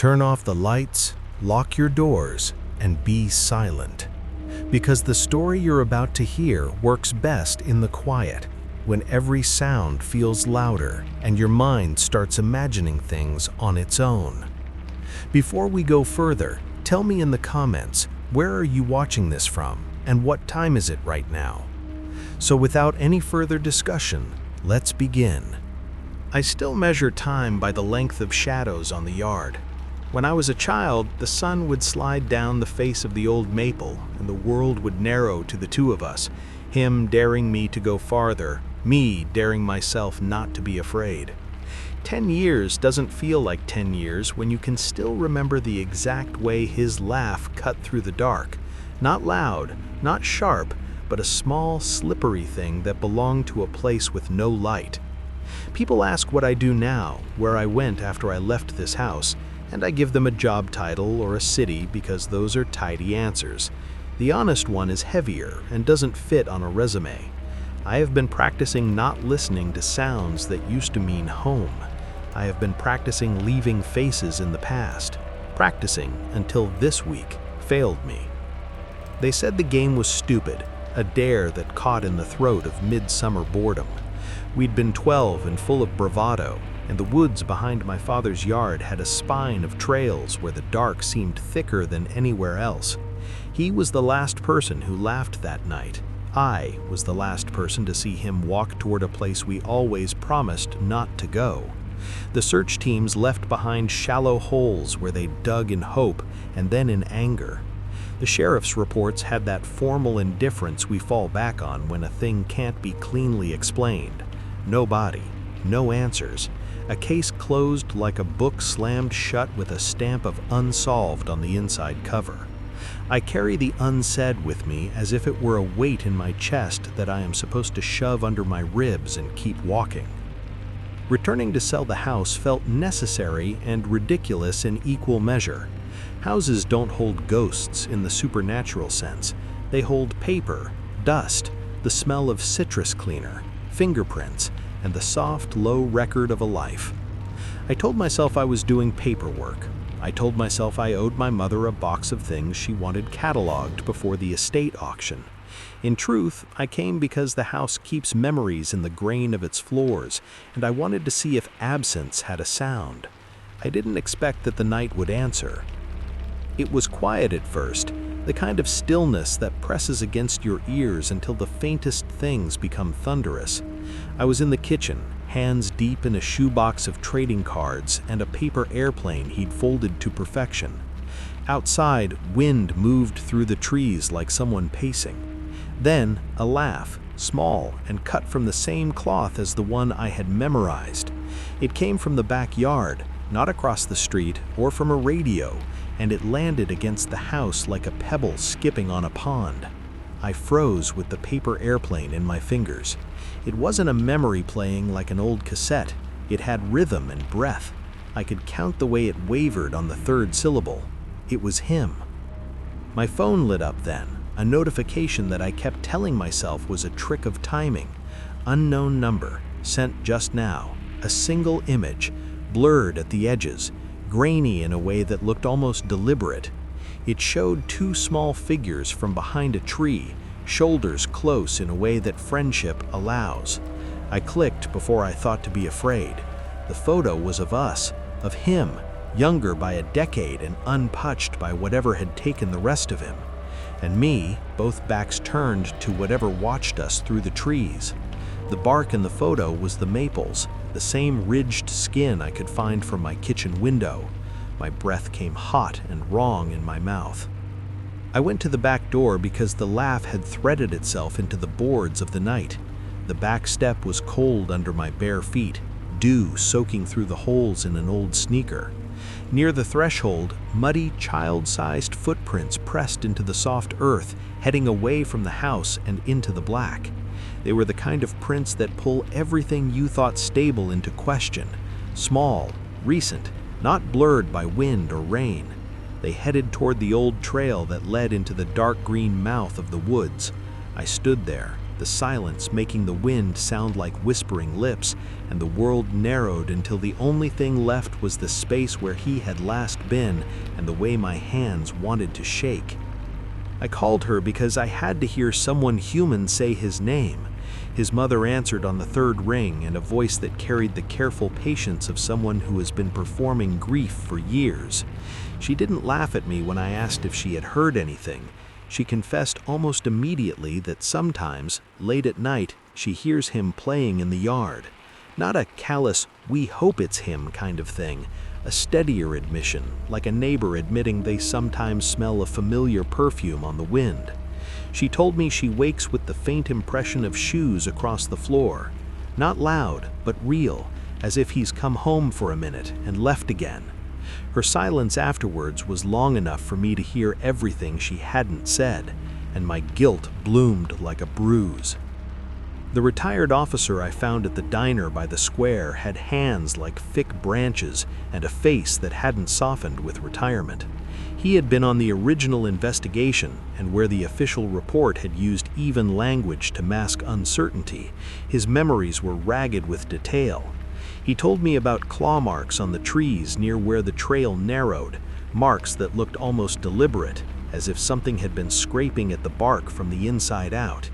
Turn off the lights, lock your doors, and be silent. Because the story you're about to hear works best in the quiet, when every sound feels louder and your mind starts imagining things on its own. Before we go further, tell me in the comments, where are you watching this from and what time is it right now? So without any further discussion, let's begin. I still measure time by the length of shadows on the yard. When I was a child, the sun would slide down the face of the old maple and the world would narrow to the two of us, him daring me to go farther, me daring myself not to be afraid. 10 years doesn't feel like 10 years when you can still remember the exact way his laugh cut through the dark. Not loud, not sharp, but a small, slippery thing that belonged to a place with no light. People ask what I do now, where I went after I left this house, and I give them a job title or a city because those are tidy answers. The honest one is heavier and doesn't fit on a resume. I have been practicing not listening to sounds that used to mean home. I have been practicing leaving faces in the past, practicing until this week failed me. They said the game was stupid, a dare that caught in the throat of midsummer boredom. We'd been 12 and full of bravado, and the woods behind my father's yard had a spine of trails where the dark seemed thicker than anywhere else. He was the last person who laughed that night. I was the last person to see him walk toward a place we always promised not to go. The search teams left behind shallow holes where they dug in hope and then in anger. The sheriff's reports had that formal indifference we fall back on when a thing can't be cleanly explained. No body, no answers. A case closed like a book slammed shut with a stamp of unsolved on the inside cover. I carry the unsaid with me as if it were a weight in my chest that I am supposed to shove under my ribs and keep walking. Returning to sell the house felt necessary and ridiculous in equal measure. Houses don't hold ghosts in the supernatural sense. They hold paper, dust, the smell of citrus cleaner, fingerprints, and the soft, low record of a life. I told myself I was doing paperwork. I told myself I owed my mother a box of things she wanted cataloged before the estate auction. In truth, I came because the house keeps memories in the grain of its floors, and I wanted to see if absence had a sound. I didn't expect that the night would answer. It was quiet at first, the kind of stillness that presses against your ears until the faintest things become thunderous. I was in the kitchen, hands deep in a shoebox of trading cards and a paper airplane he'd folded to perfection. Outside, wind moved through the trees like someone pacing. Then, a laugh, small and cut from the same cloth as the one I had memorized. It came from the backyard, not across the street or from a radio, and it landed against the house like a pebble skipping on a pond. I froze with the paper airplane in my fingers. It wasn't a memory playing like an old cassette. It had rhythm and breath. I could count the way it wavered on the third syllable. It was him. My phone lit up then, a notification that I kept telling myself was a trick of timing. Unknown number, sent just now. A single image, blurred at the edges, grainy in a way that looked almost deliberate. It showed two small figures from behind a tree, shoulders close in a way that friendship allows. I clicked before I thought to be afraid. The photo was of us, of him, younger by a decade and untouched by whatever had taken the rest of him. And me, both backs turned to whatever watched us through the trees. The bark in the photo was the maples, the same ridged skin I could find from my kitchen window. My breath came hot and wrong in my mouth. I went to the back door because the laugh had threaded itself into the boards of the night. The back step was cold under my bare feet, dew soaking through the holes in an old sneaker. Near the threshold, muddy, child-sized footprints pressed into the soft earth, heading away from the house and into the black. They were the kind of prints that pull everything you thought stable into question. Small, recent, not blurred by wind or rain. They headed toward the old trail that led into the dark green mouth of the woods. I stood there, the silence making the wind sound like whispering lips, and the world narrowed until the only thing left was the space where he had last been and the way my hands wanted to shake. I called her because I had to hear someone human say his name. His mother answered on the third ring in a voice that carried the careful patience of someone who has been performing grief for years. She didn't laugh at me when I asked if she had heard anything. She confessed almost immediately that sometimes, late at night, she hears him playing in the yard. Not a callous, "we hope it's him" kind of thing, a steadier admission, like a neighbor admitting they sometimes smell a familiar perfume on the wind. She told me she wakes with the faint impression of shoes across the floor. Not loud, but real, as if he's come home for a minute and left again. Her silence afterwards was long enough for me to hear everything she hadn't said, and my guilt bloomed like a bruise. The retired officer I found at the diner by the square had hands like thick branches and a face that hadn't softened with retirement. He had been on the original investigation, and where the official report had used even language to mask uncertainty, his memories were ragged with detail. He told me about claw marks on the trees near where the trail narrowed, marks that looked almost deliberate, as if something had been scraping at the bark from the inside out.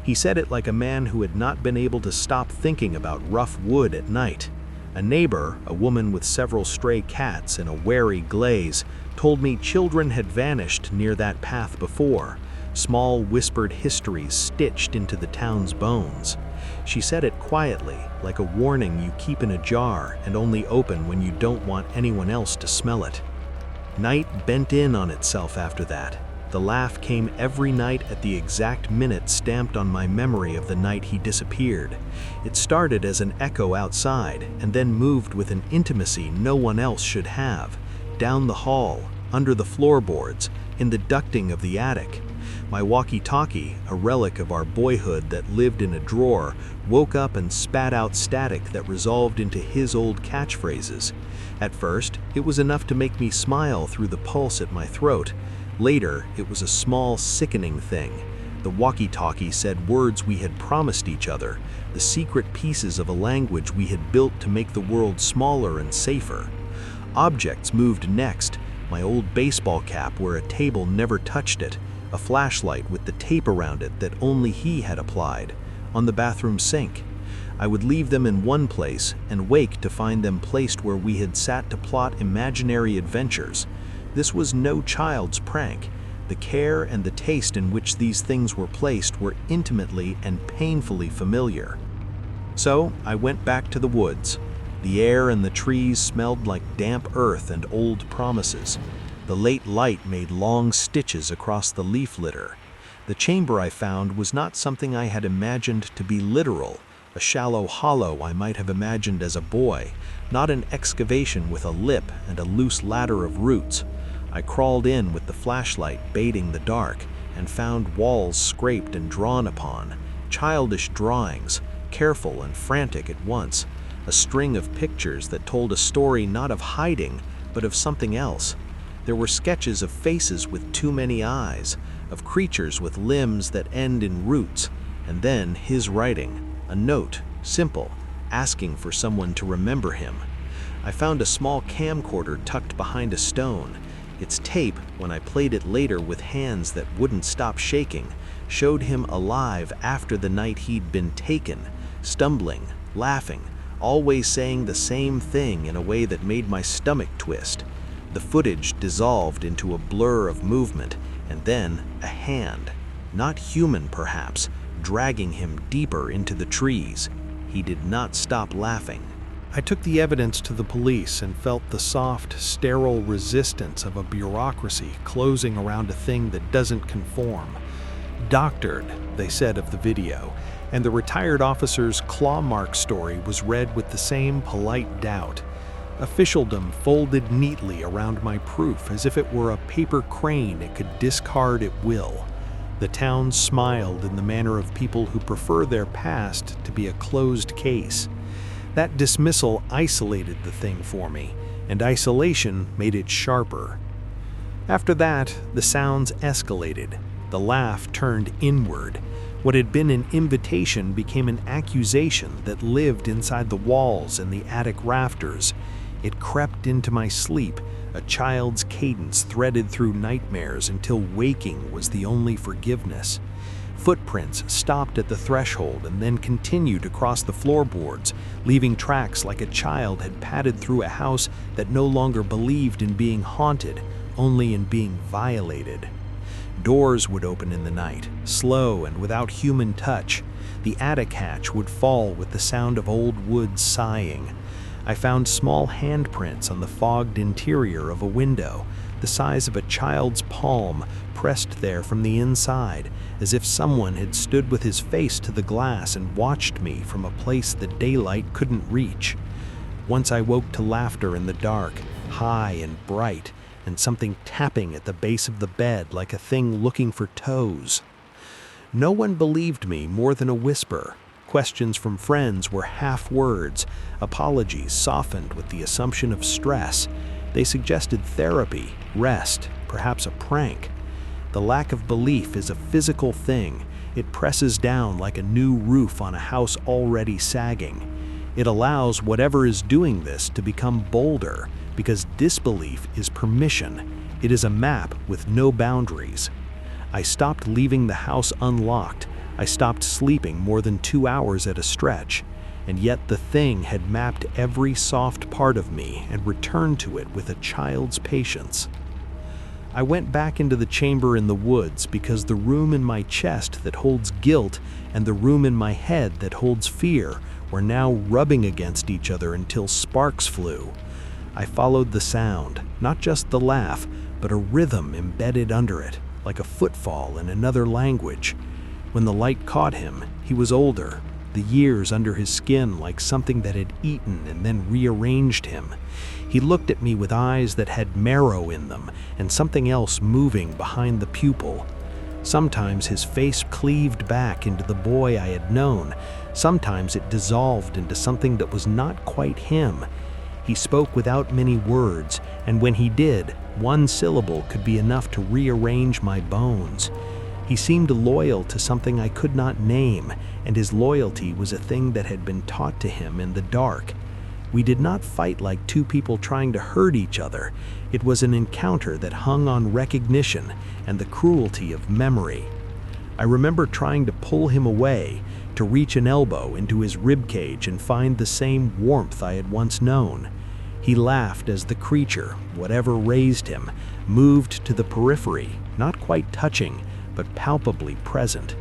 He said it like a man who had not been able to stop thinking about rough wood at night. A neighbor, a woman with several stray cats and a wary glaze, told me children had vanished near that path before, small whispered histories stitched into the town's bones. She said it quietly, like a warning you keep in a jar and only open when you don't want anyone else to smell it. Night bent in on itself after that. The laugh came every night at the exact minute stamped on my memory of the night he disappeared. It started as an echo outside and then moved with an intimacy no one else should have. Down the hall, under the floorboards, in the ducting of the attic. My walkie-talkie, a relic of our boyhood that lived in a drawer, woke up and spat out static that resolved into his old catchphrases. At first, it was enough to make me smile through the pulse at my throat. Later, it was a small, sickening thing. The walkie-talkie said words we had promised each other, the secret pieces of a language we had built to make the world smaller and safer. Objects moved next, my old baseball cap where a table never touched it, a flashlight with the tape around it that only he had applied, on the bathroom sink. I would leave them in one place and wake to find them placed where we had sat to plot imaginary adventures. This was no child's prank. The care and the taste in which these things were placed were intimately and painfully familiar. So I went back to the woods. The air and the trees smelled like damp earth and old promises. The late light made long stitches across the leaf litter. The chamber I found was not something I had imagined to be literal, a shallow hollow I might have imagined as a boy, not an excavation with a lip and a loose ladder of roots. I crawled in with the flashlight baiting the dark and found walls scraped and drawn upon, childish drawings, careful and frantic at once, a string of pictures that told a story not of hiding, but of something else. There were sketches of faces with too many eyes, of creatures with limbs that end in roots, and then his writing, a note, simple, asking for someone to remember him. I found a small camcorder tucked behind a stone. Its tape, when I played it later with hands that wouldn't stop shaking, showed him alive after the night he'd been taken, stumbling, laughing, always saying the same thing in a way that made my stomach twist. The footage dissolved into a blur of movement, and then a hand, not human perhaps, dragging him deeper into the trees. He did not stop laughing. I took the evidence to the police and felt the soft, sterile resistance of a bureaucracy closing around a thing that doesn't conform. Doctored, they said of the video, and the retired officer's claw mark story was read with the same polite doubt. Officialdom folded neatly around my proof as if it were a paper crane it could discard at will. The town smiled in the manner of people who prefer their past to be a closed case. That dismissal isolated the thing for me, and isolation made it sharper. After that, the sounds escalated. The laugh turned inward. What had been an invitation became an accusation that lived inside the walls and the attic rafters. It crept into my sleep, a child's cadence threaded through nightmares until waking was the only forgiveness. Footprints stopped at the threshold and then continued across the floorboards, leaving tracks like a child had padded through a house that no longer believed in being haunted, only in being violated. Doors would open in the night, slow and without human touch. The attic hatch would fall with the sound of old wood sighing. I found small handprints on the fogged interior of a window, the size of a child's palm, pressed there from the inside, as if someone had stood with his face to the glass and watched me from a place the daylight couldn't reach. Once I woke to laughter in the dark, high and bright, and something tapping at the base of the bed like a thing looking for toes. No one believed me more than a whisper. Questions from friends were half words, apologies softened with the assumption of stress. They suggested therapy, rest, perhaps a prank. The lack of belief is a physical thing. It presses down like a new roof on a house already sagging. It allows whatever is doing this to become bolder, because disbelief is permission. It is a map with no boundaries. I stopped leaving the house unlocked. I stopped sleeping more than 2 hours at a stretch, and yet the thing had mapped every soft part of me and returned to it with a child's patience. I went back into the chamber in the woods because the room in my chest that holds guilt and the room in my head that holds fear were now rubbing against each other until sparks flew. I followed the sound, not just the laugh, but a rhythm embedded under it, like a footfall in another language. When the light caught him, he was older, the years under his skin like something that had eaten and then rearranged him. He looked at me with eyes that had marrow in them and something else moving behind the pupil. Sometimes his face cleaved back into the boy I had known. Sometimes it dissolved into something that was not quite him. He spoke without many words, and when he did, one syllable could be enough to rearrange my bones. He seemed loyal to something I could not name, and his loyalty was a thing that had been taught to him in the dark. We did not fight like two people trying to hurt each other. It was an encounter that hung on recognition and the cruelty of memory. I remember trying to pull him away, to reach an elbow into his ribcage and find the same warmth I had once known. He laughed as the creature, whatever raised him, moved to the periphery, not quite touching, but palpably present.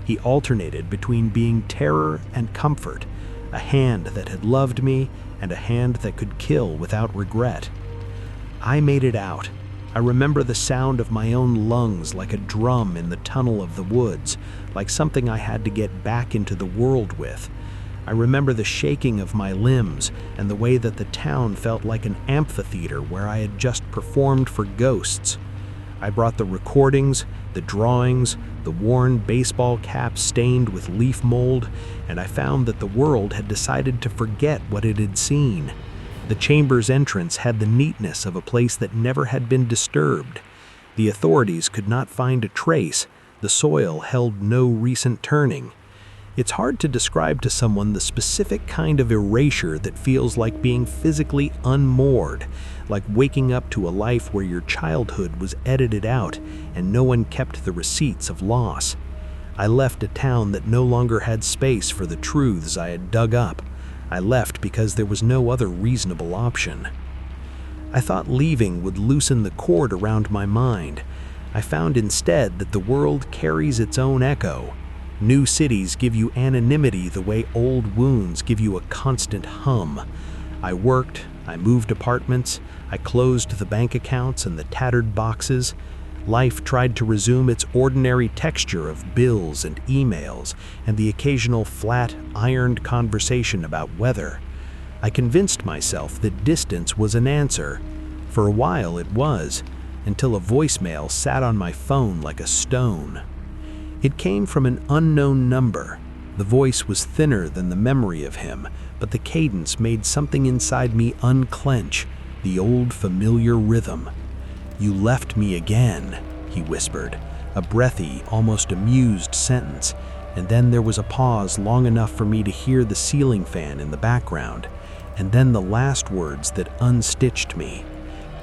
He alternated between being terror and comfort, a hand that had loved me and a hand that could kill without regret. I made it out. I remember the sound of my own lungs like a drum in the tunnel of the woods, like something I had to get back into the world with. I remember the shaking of my limbs and the way that the town felt like an amphitheater where I had just performed for ghosts. I brought the recordings, the drawings, the worn baseball cap stained with leaf mold, and I found that the world had decided to forget what it had seen. The chamber's entrance had the neatness of a place that never had been disturbed. The authorities could not find a trace. The soil held no recent turning. It's hard to describe to someone the specific kind of erasure that feels like being physically unmoored, like waking up to a life where your childhood was edited out and no one kept the receipts of loss. I left a town that no longer had space for the truths I had dug up. I left because there was no other reasonable option. I thought leaving would loosen the cord around my mind. I found instead that the world carries its own echo. New cities give you anonymity the way old wounds give you a constant hum. I worked, I moved apartments, I closed the bank accounts and the tattered boxes. Life tried to resume its ordinary texture of bills and emails and the occasional flat, ironed conversation about weather. I convinced myself that distance was an answer. For a while it was, until a voicemail sat on my phone like a stone. It came from an unknown number. The voice was thinner than the memory of him, but the cadence made something inside me unclench, the old familiar rhythm. "You left me again," he whispered, a breathy, almost amused sentence. And then there was a pause long enough for me to hear the ceiling fan in the background, and then the last words that unstitched me.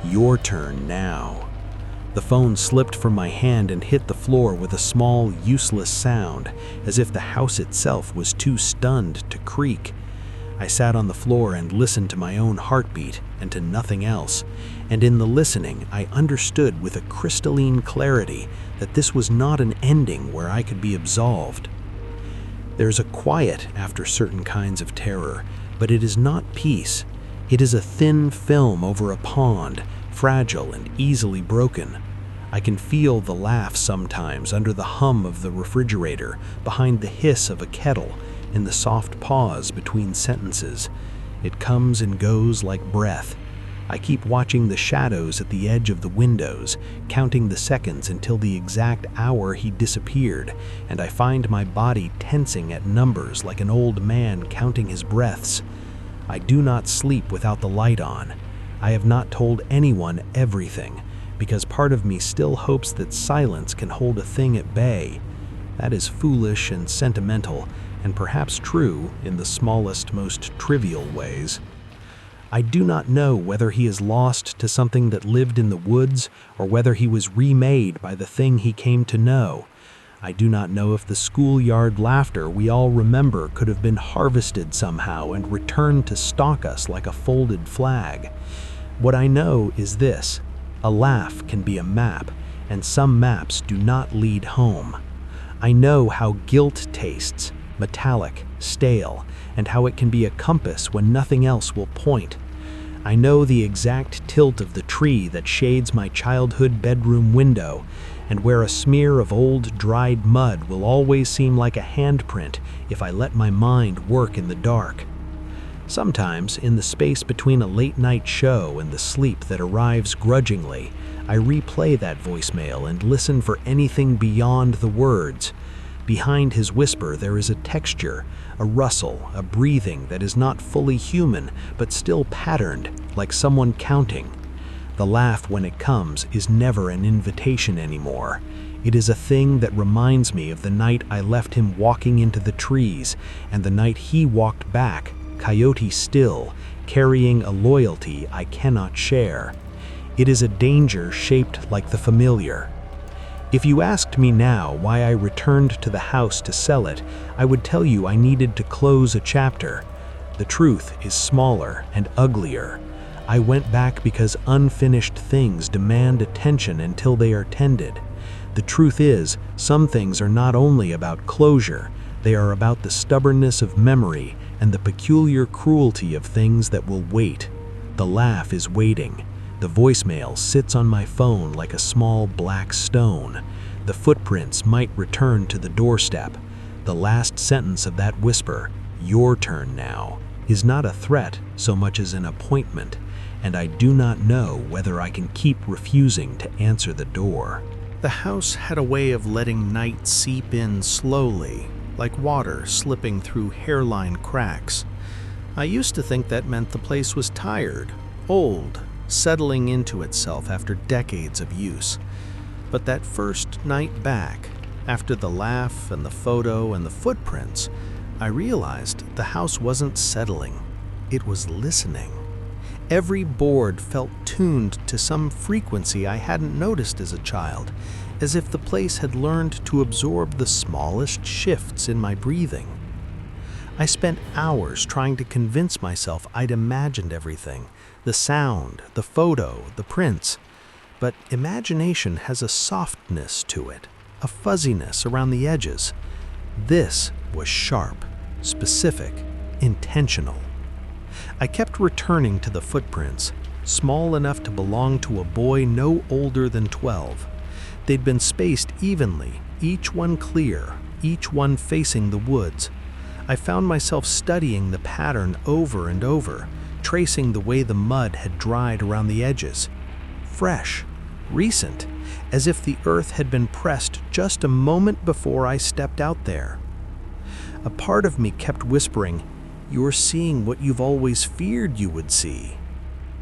"Your turn now." The phone slipped from my hand and hit the floor with a small, useless sound, as if the house itself was too stunned to creak. I sat on the floor and listened to my own heartbeat and to nothing else, and in the listening I understood with a crystalline clarity that this was not an ending where I could be absolved. There's a quiet after certain kinds of terror, but it is not peace. It is a thin film over a pond, fragile and easily broken. I can feel the laugh sometimes under the hum of the refrigerator, behind the hiss of a kettle, in the soft pause between sentences. It comes and goes like breath. I keep watching the shadows at the edge of the windows, counting the seconds until the exact hour he disappeared, and I find my body tensing at numbers like an old man counting his breaths. I do not sleep without the light on. I have not told anyone everything, because part of me still hopes that silence can hold a thing at bay. That is foolish and sentimental, and perhaps true in the smallest, most trivial ways. I do not know whether he is lost to something that lived in the woods or whether he was remade by the thing he came to know. I do not know if the schoolyard laughter we all remember could have been harvested somehow and returned to stalk us like a folded flag. What I know is this: a laugh can be a map, and some maps do not lead home. I know how guilt tastes, metallic, stale, and how it can be a compass when nothing else will point. I know the exact tilt of the tree that shades my childhood bedroom window, and where a smear of old dried mud will always seem like a handprint if I let my mind work in the dark. Sometimes, in the space between a late-night show and the sleep that arrives grudgingly, I replay that voicemail and listen for anything beyond the words. Behind his whisper there is a texture, a rustle, a breathing that is not fully human, but still patterned, like someone counting. The laugh, when it comes, is never an invitation anymore. It is a thing that reminds me of the night I left him walking into the trees, and the night he walked back, coyote still, carrying a loyalty I cannot share. It is a danger shaped like the familiar. If you asked me now why I returned to the house to sell it, I would tell you I needed to close a chapter. The truth is smaller and uglier. I went back because unfinished things demand attention until they are tended. The truth is, some things are not only about closure, they are about the stubbornness of memory and the peculiar cruelty of things that will wait. The laugh is waiting. The voicemail sits on my phone like a small black stone. The footprints might return to the doorstep. The last sentence of that whisper, "Your turn now," is not a threat so much as an appointment, and I do not know whether I can keep refusing to answer the door. The house had a way of letting night seep in slowly, like water slipping through hairline cracks. I used to think that meant the place was tired, old, settling into itself after decades of use. But that first night back, after the laugh and the photo and the footprints, I realized the house wasn't settling. It was listening. Every board felt tuned to some frequency I hadn't noticed as a child, as if the place had learned to absorb the smallest shifts in my breathing. I spent hours trying to convince myself I'd imagined everything, the sound, the photo, the prints. But imagination has a softness to it, a fuzziness around the edges. This was sharp, specific, intentional. I kept returning to the footprints, small enough to belong to a boy no older than 12. They'd been spaced evenly, each one clear, each one facing the woods. I found myself studying the pattern over and over, tracing the way the mud had dried around the edges. Fresh, recent, as if the earth had been pressed just a moment before I stepped out there. A part of me kept whispering, "You're seeing what you've always feared you would see."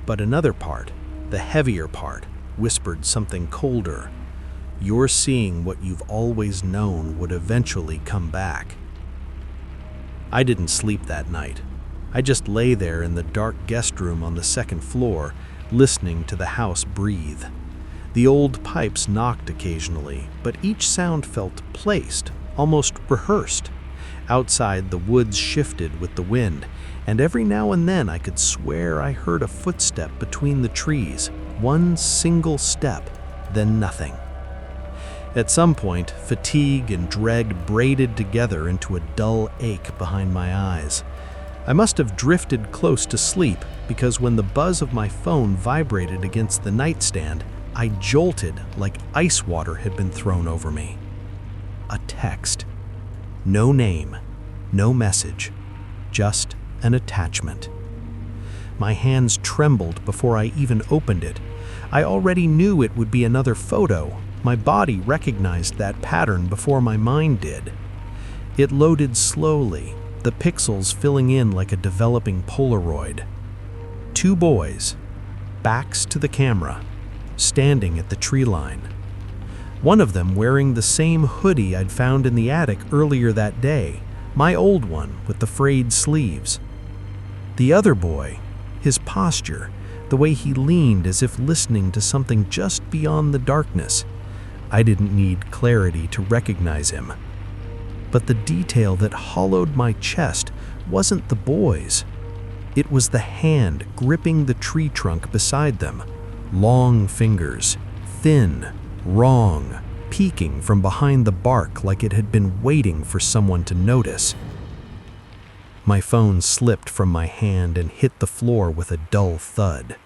But another part, the heavier part, whispered something colder. you're seeing what you've always known would eventually come back. I didn't sleep that night. I just lay there in the dark guest room on the second floor, listening to the house breathe. The old pipes knocked occasionally, but each sound felt placed, almost rehearsed. Outside, the woods shifted with the wind, and every now and then I could swear I heard a footstep between the trees, one single step, then nothing. At some point, fatigue and dread braided together into a dull ache behind my eyes. I must have drifted close to sleep, because when the buzz of my phone vibrated against the nightstand, I jolted like ice water had been thrown over me. A text. No name, no message, just an attachment. My hands trembled before I even opened it. I already knew it would be another photo. My body recognized that pattern before my mind did. It loaded slowly, the pixels filling in like a developing Polaroid. 2 boys, backs to the camera, standing at the tree line. One of them wearing the same hoodie I'd found in the attic earlier that day, my old one with the frayed sleeves. The other boy, his posture, the way he leaned as if listening to something just beyond the darkness. I didn't need clarity to recognize him. But the detail that hollowed my chest wasn't the boys. It was the hand gripping the tree trunk beside them. Long fingers, thin, wrong, peeking from behind the bark like it had been waiting for someone to notice. My phone slipped from my hand and hit the floor with a dull thud.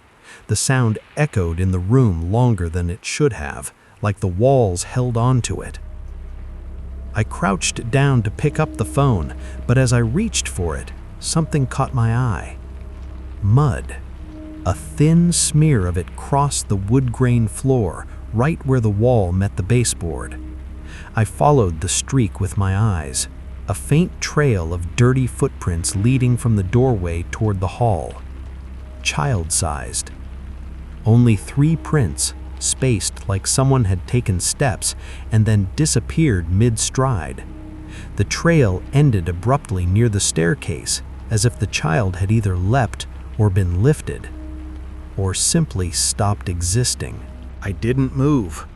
The sound echoed in the room longer than it should have, like the walls held onto it. I crouched down to pick up the phone, but as I reached for it, something caught my eye. Mud. A thin smear of it crossed the wood grain floor, right where the wall met the baseboard. I followed the streak with my eyes, a faint trail of dirty footprints leading from the doorway toward the hall. Child-sized. Only 3 prints, spaced like someone had taken steps and then disappeared mid-stride. The trail ended abruptly near the staircase, as if the child had either leapt or been lifted, or simply stopped existing. I didn't move.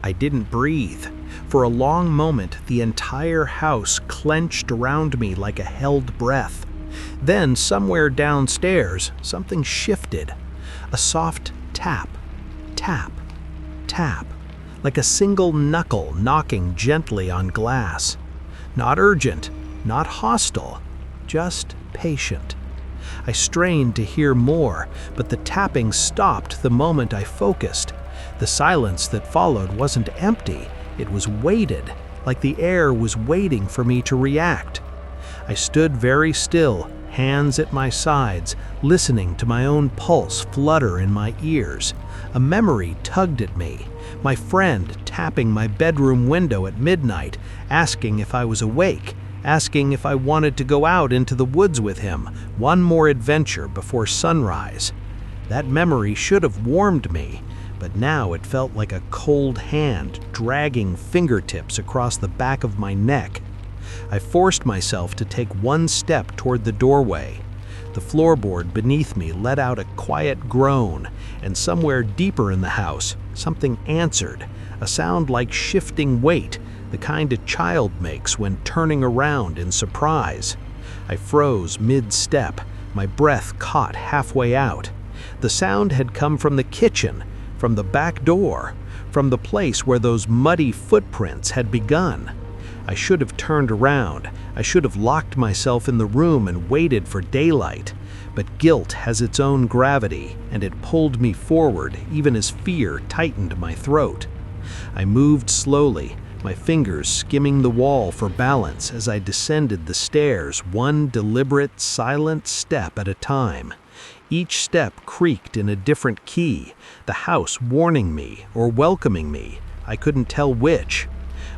I didn't breathe. For a long moment, the entire house clenched around me like a held breath. Then, somewhere downstairs, something shifted. A soft tap, tap, tap, like a single knuckle knocking gently on glass. Not urgent, not hostile, just patient. I strained to hear more, but the tapping stopped the moment I focused. The silence that followed wasn't empty, it was weighted, like the air was waiting for me to react. I stood very still, hands at my sides, listening to my own pulse flutter in my ears. A memory tugged at me. My friend tapping my bedroom window at midnight, asking if I was awake, asking if I wanted to go out into the woods with him, one more adventure before sunrise. That memory should have warmed me, but now it felt like a cold hand dragging fingertips across the back of my neck. I forced myself to take one step toward the doorway. The floorboard beneath me let out a quiet groan, and somewhere deeper in the house, something answered, a sound like shifting weight, the kind a child makes when turning around in surprise. I froze mid-step, my breath caught halfway out. The sound had come from the kitchen, from the back door, from the place where those muddy footprints had begun. I should have turned around. I should have locked myself in the room and waited for daylight. But guilt has its own gravity, and it pulled me forward even as fear tightened my throat. I moved slowly, my fingers skimming the wall for balance as I descended the stairs, one deliberate, silent step at a time. Each step creaked in a different key, the house warning me or welcoming me. I couldn't tell which.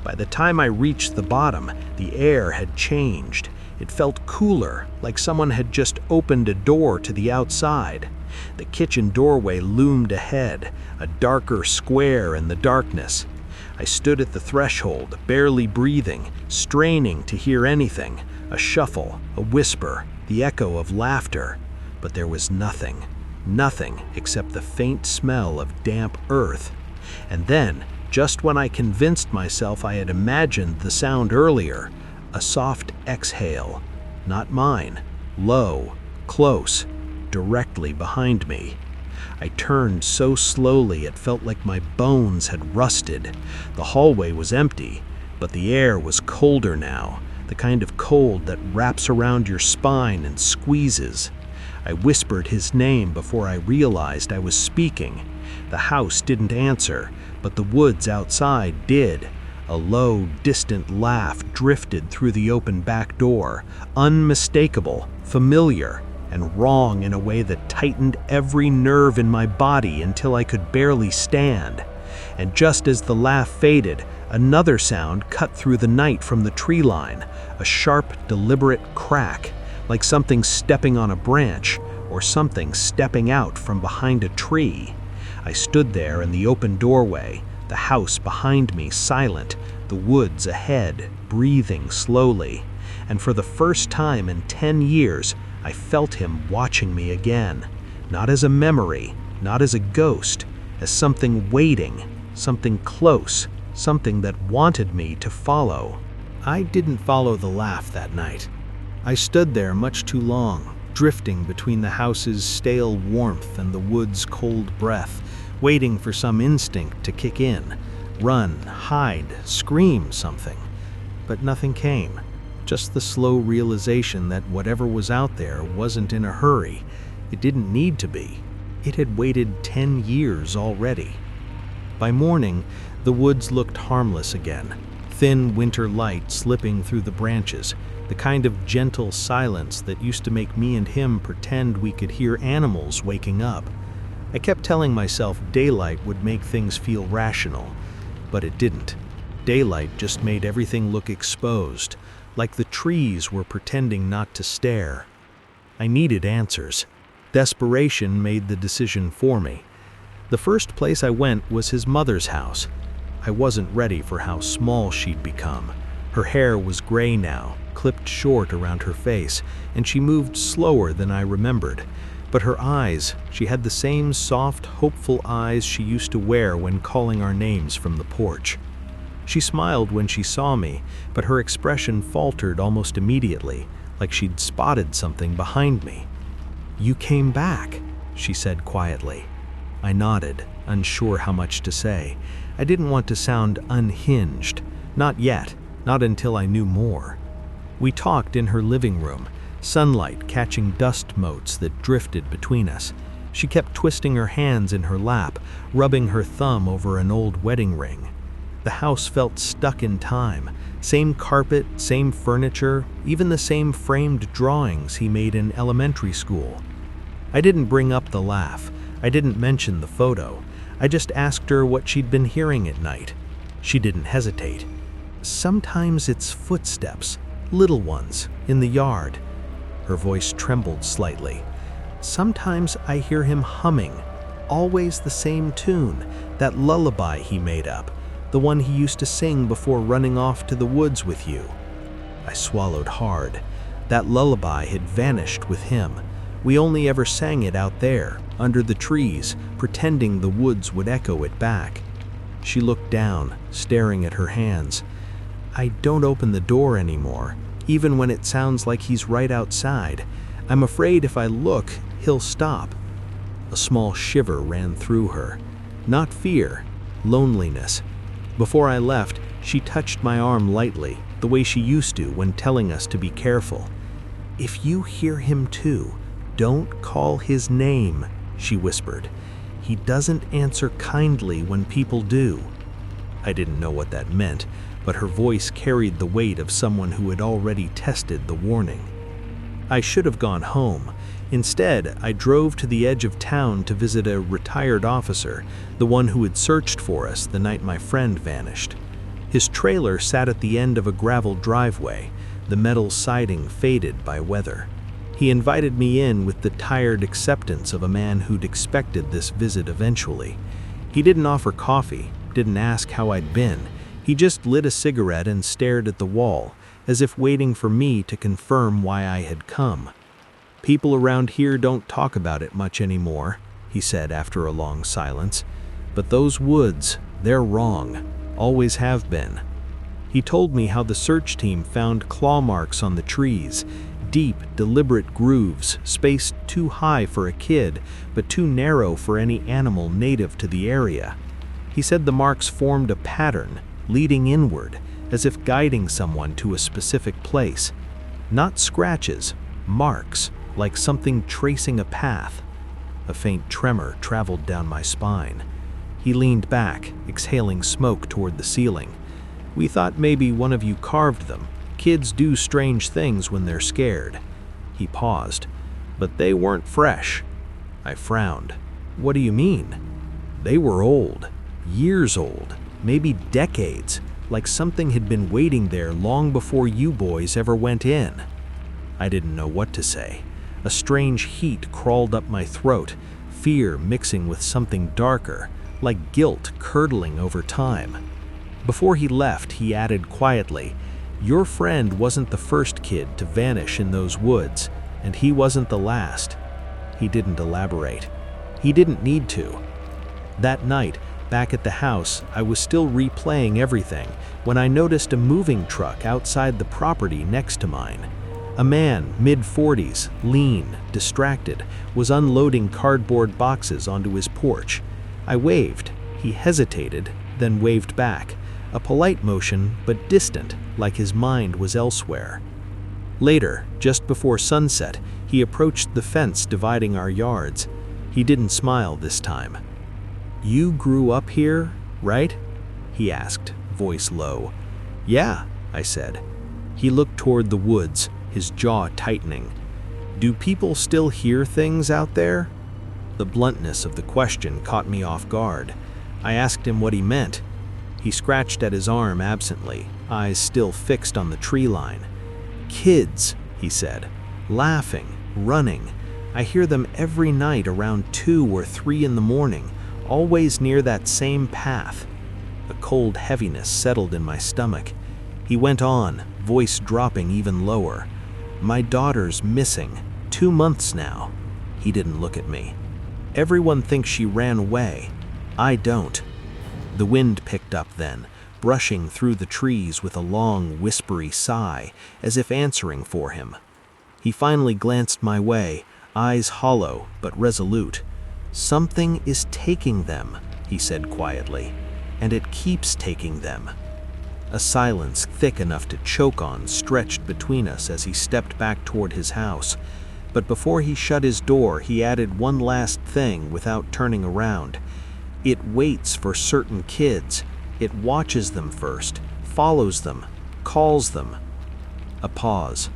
By the time I reached the bottom, the air had changed. It felt cooler, like someone had just opened a door to the outside. The kitchen doorway loomed ahead, a darker square in the darkness. I stood at the threshold, barely breathing, straining to hear anything. A shuffle, a whisper, the echo of laughter. But there was nothing. Nothing except the faint smell of damp earth. And then, just when I convinced myself I had imagined the sound earlier, a soft exhale. Not mine. Low, close, directly behind me. I turned so slowly it felt like my bones had rusted. The hallway was empty, but the air was colder now, the kind of cold that wraps around your spine and squeezes. I whispered his name before I realized I was speaking. The house didn't answer, but the woods outside did. A low, distant laugh drifted through the open back door, unmistakable, familiar, and wrong in a way that tightened every nerve in my body until I could barely stand. And just as the laugh faded, another sound cut through the night from the tree line, a sharp, deliberate crack, like something stepping on a branch, or something stepping out from behind a tree. I stood there in the open doorway, the house behind me silent, the woods ahead, breathing slowly. And for the first time in 10 years, I felt him watching me again, not as a memory, not as a ghost, as something waiting, something close, something that wanted me to follow. I didn't follow the laugh that night. I stood there much too long, drifting between the house's stale warmth and the wood's cold breath, waiting for some instinct to kick in, run, hide, scream something. But nothing came. Just the slow realization that whatever was out there wasn't in a hurry. It didn't need to be. It had waited 10 years already. By morning, the woods looked harmless again. Thin winter light slipping through the branches, the kind of gentle silence that used to make me and him pretend we could hear animals waking up. I kept telling myself daylight would make things feel rational, but it didn't. Daylight just made everything look exposed, like the trees were pretending not to stare. I needed answers. Desperation made the decision for me. The first place I went was his mother's house. I wasn't ready for how small she'd become. Her hair was gray now, clipped short around her face, and she moved slower than I remembered. But her eyes, she had the same soft, hopeful eyes she used to wear when calling our names from the porch. She smiled when she saw me, but her expression faltered almost immediately, like she'd spotted something behind me. "You came back," she said quietly. I nodded, unsure how much to say. I didn't want to sound unhinged. Not yet, not until I knew more. We talked in her living room, sunlight catching dust motes that drifted between us. She kept twisting her hands in her lap, rubbing her thumb over an old wedding ring. The house felt stuck in time. Same carpet, same furniture, even the same framed drawings he made in elementary school. I didn't bring up the laugh. I didn't mention the photo. I just asked her what she'd been hearing at night. She didn't hesitate. "Sometimes it's footsteps, little ones, in the yard." Her voice trembled slightly. "Sometimes I hear him humming, always the same tune, that lullaby he made up, the one he used to sing before running off to the woods with you." I swallowed hard. That lullaby had vanished with him. We only ever sang it out there, under the trees, pretending the woods would echo it back. She looked down, staring at her hands. "I don't open the door anymore, even when it sounds like he's right outside. I'm afraid if I look, he'll stop." A small shiver ran through her. Not fear, loneliness. Before I left, she touched my arm lightly, the way she used to when telling us to be careful. "If you hear him too, don't call his name," she whispered. "He doesn't answer kindly when people do." I didn't know what that meant, but her voice carried the weight of someone who had already tested the warning. I should have gone home. Instead, I drove to the edge of town to visit a retired officer, the one who had searched for us the night my friend vanished. His trailer sat at the end of a gravel driveway, the metal siding faded by weather. He invited me in with the tired acceptance of a man who'd expected this visit eventually. He didn't offer coffee, didn't ask how I'd been. He just lit a cigarette and stared at the wall, as if waiting for me to confirm why I had come. "People around here don't talk about it much anymore," he said after a long silence. "But those woods, they're wrong. Always have been." He told me how the search team found claw marks on the trees, deep, deliberate grooves, spaced too high for a kid, but too narrow for any animal native to the area. He said the marks formed a pattern, leading inward, as if guiding someone to a specific place. Not scratches, marks, like something tracing a path. A faint tremor traveled down my spine. He leaned back, exhaling smoke toward the ceiling. "We thought maybe one of you carved them. Kids do strange things when they're scared." He paused. "But they weren't fresh." I frowned. "What do you mean?" "They were old. Years old. Maybe decades. Like something had been waiting there long before you boys ever went in." I didn't know what to say. A strange heat crawled up my throat, fear mixing with something darker, like guilt curdling over time. Before he left, he added quietly, "Your friend wasn't the first kid to vanish in those woods, and he wasn't the last." He didn't elaborate. He didn't need to. That night, back at the house, I was still replaying everything when I noticed a moving truck outside the property next to mine. A man, mid-40s, lean, distracted, was unloading cardboard boxes onto his porch. I waved. He hesitated, then waved back. A polite motion, but distant, like his mind was elsewhere. Later, just before sunset, he approached the fence dividing our yards. He didn't smile this time. "You grew up here, right?" he asked, voice low. "Yeah," I said. He looked toward the woods, his jaw tightening. "Do people still hear things out there?" The bluntness of the question caught me off guard. I asked him what he meant. He scratched at his arm absently, eyes still fixed on the tree line. "Kids," he said, "laughing, running. I hear them every night around 2 or 3 in the morning, always near that same path." A cold heaviness settled in my stomach. He went on, voice dropping even lower. "My daughter's missing, 2 months now." He didn't look at me. "Everyone thinks she ran away. I don't." The wind picked up then, brushing through the trees with a long, whispery sigh, as if answering for him. He finally glanced my way, eyes hollow but resolute. "Something is taking them," he said quietly, "and it keeps taking them." A silence thick enough to choke on stretched between us as he stepped back toward his house. But before he shut his door, he added one last thing without turning around. "It waits for certain kids. It watches them first, follows them, calls them." A pause.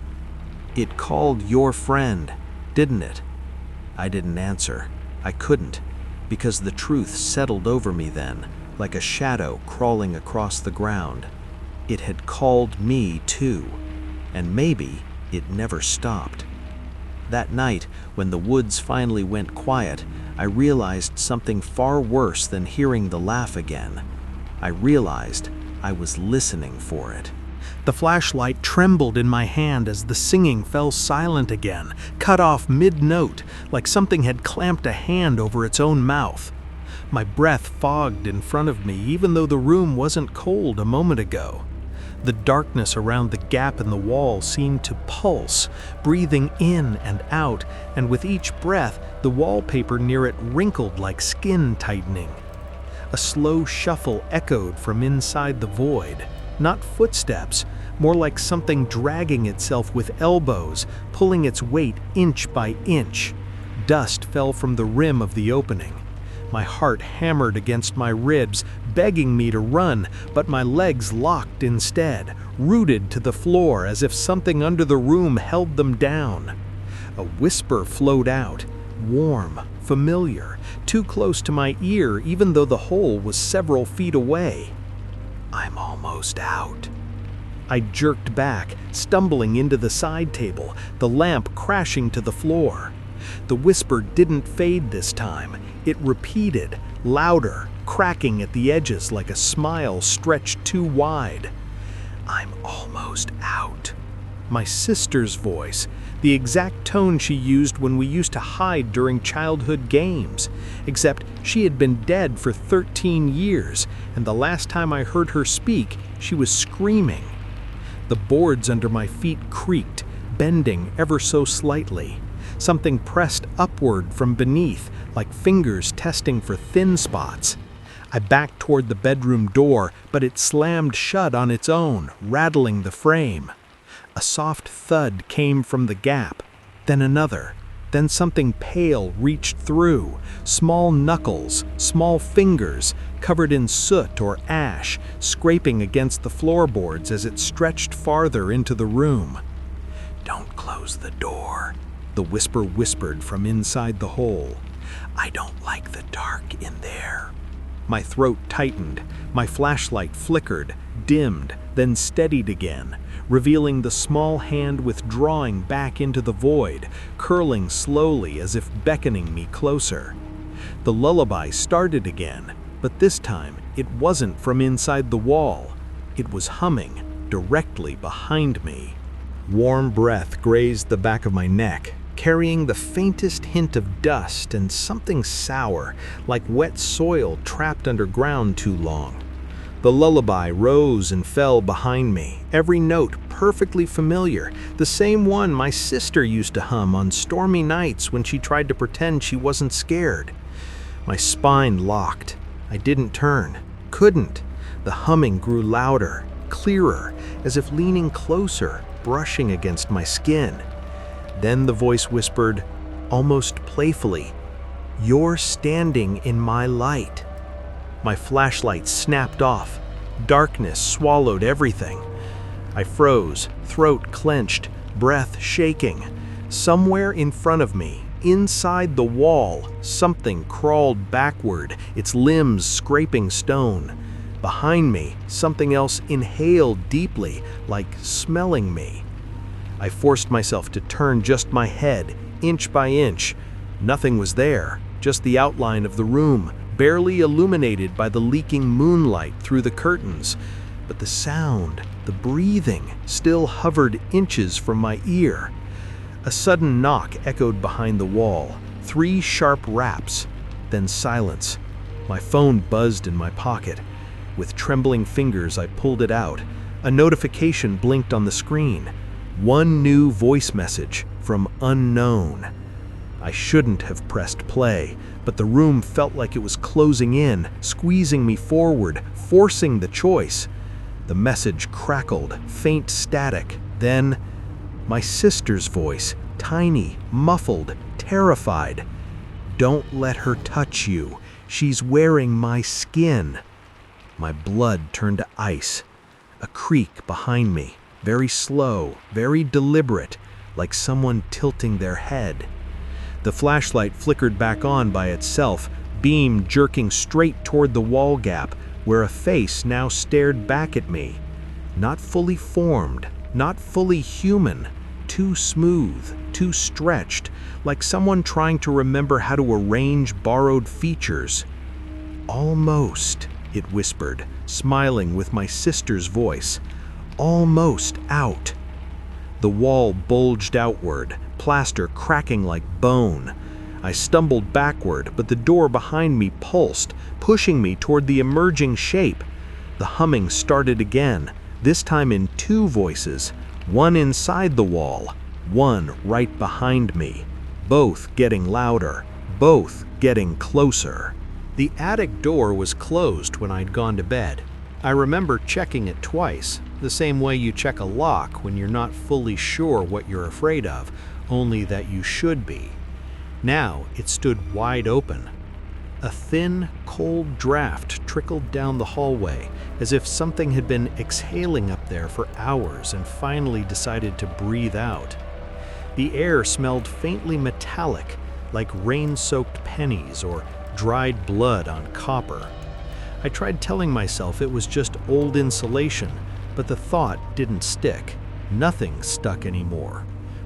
"It called your friend, didn't it?" I didn't answer. I couldn't, because the truth settled over me then, like a shadow crawling across the ground. It had called me too, and maybe it never stopped. That night, when the woods finally went quiet, I realized something far worse than hearing the laugh again. I realized I was listening for it. The flashlight trembled in my hand as the singing fell silent again, cut off mid-note, like something had clamped a hand over its own mouth. My breath fogged in front of me, even though the room wasn't cold a moment ago. The darkness around the gap in the wall seemed to pulse, breathing in and out, and with each breath, the wallpaper near it wrinkled like skin tightening. A slow shuffle echoed from inside the void. Not footsteps, more like something dragging itself with elbows, pulling its weight inch by inch. Dust fell from the rim of the opening. My heart hammered against my ribs, begging me to run, but my legs locked instead, rooted to the floor as if something under the room held them down. A whisper flowed out, warm, familiar, too close to my ear even though the hole was several feet away. "I'm almost out." I jerked back, stumbling into the side table, the lamp crashing to the floor. The whisper didn't fade this time. It repeated, louder, cracking at the edges like a smile stretched too wide. "I'm almost out." My sister's voice, the exact tone she used when we used to hide during childhood games, except she had been dead for 13 years, and the last time I heard her speak, she was screaming. The boards under my feet creaked, bending ever so slightly. Something pressed upward from beneath, like fingers testing for thin spots. I backed toward the bedroom door, but it slammed shut on its own, rattling the frame. A soft thud came from the gap, then another. Then something pale reached through, small knuckles, small fingers, covered in soot or ash, scraping against the floorboards as it stretched farther into the room. "Don't close the door," the whisper whispered from inside the hole. "I don't like the dark in there." My throat tightened, my flashlight flickered, dimmed, then steadied again, revealing the small hand withdrawing back into the void, curling slowly as if beckoning me closer. The lullaby started again, but this time it wasn't from inside the wall. It was humming directly behind me. Warm breath grazed the back of my neck, carrying the faintest hint of dust and something sour, like wet soil trapped underground too long. The lullaby rose and fell behind me, every note perfectly familiar, the same one my sister used to hum on stormy nights when she tried to pretend she wasn't scared. My spine locked. I didn't turn, couldn't. The humming grew louder, clearer, as if leaning closer, brushing against my skin. Then the voice whispered, almost playfully, "You're standing in my light." My flashlight snapped off. Darkness swallowed everything. I froze, throat clenched, breath shaking. Somewhere in front of me, inside the wall, something crawled backward, its limbs scraping stone. Behind me, something else inhaled deeply, like smelling me. I forced myself to turn just my head, inch by inch. Nothing was there, just the outline of the room, barely illuminated by the leaking moonlight through the curtains. But the sound, the breathing, still hovered inches from my ear. A sudden knock echoed behind the wall, 3 sharp raps, then silence. My phone buzzed in my pocket. With trembling fingers, I pulled it out. A notification blinked on the screen. One new voice message from unknown. I shouldn't have pressed play, but the room felt like it was closing in, squeezing me forward, forcing the choice. The message crackled, faint static. Then, my sister's voice, tiny, muffled, terrified. "Don't let her touch you. She's wearing my skin." My blood turned to ice. A creak behind me, very slow, very deliberate, like someone tilting their head. The flashlight flickered back on by itself, beam jerking straight toward the wall gap, where a face now stared back at me. Not fully formed, not fully human, too smooth, too stretched, like someone trying to remember how to arrange borrowed features. "Almost," it whispered, smiling with my sister's voice. "Almost out." The wall bulged outward, plaster cracking like bone. I stumbled backward, but the door behind me pulsed, pushing me toward the emerging shape. The humming started again, this time in 2 voices, one inside the wall, one right behind me, both getting louder, both getting closer. The attic door was closed when I'd gone to bed. I remember checking it twice, the same way you check a lock when you're not fully sure what you're afraid of, only that you should be. Now it stood wide open. A thin, cold draft trickled down the hallway, as if something had been exhaling up there for hours and finally decided to breathe out. The air smelled faintly metallic, like rain-soaked pennies or dried blood on copper. I tried telling myself it was just old insulation, but the thought didn't stick. Nothing stuck anymore.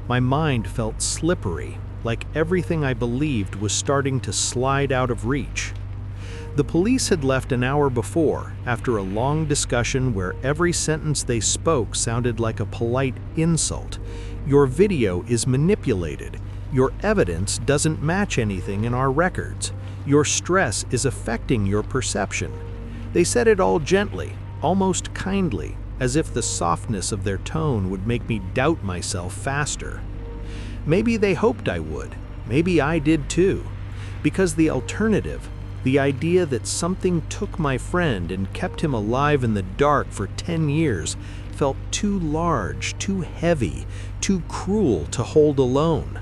My mind felt slippery, like everything I believed was starting to slide out of reach. The police had left an hour before, after a long discussion where every sentence they spoke sounded like a polite insult. Your video is manipulated. Your evidence doesn't match anything in our records. Your stress is affecting your perception. They said it all gently, almost kindly, as if the softness of their tone would make me doubt myself faster. Maybe they hoped I would. Maybe I did too. Because the alternative, the idea that something took my friend and kept him alive in the dark for 10 years, felt too large, too heavy, too cruel to hold alone.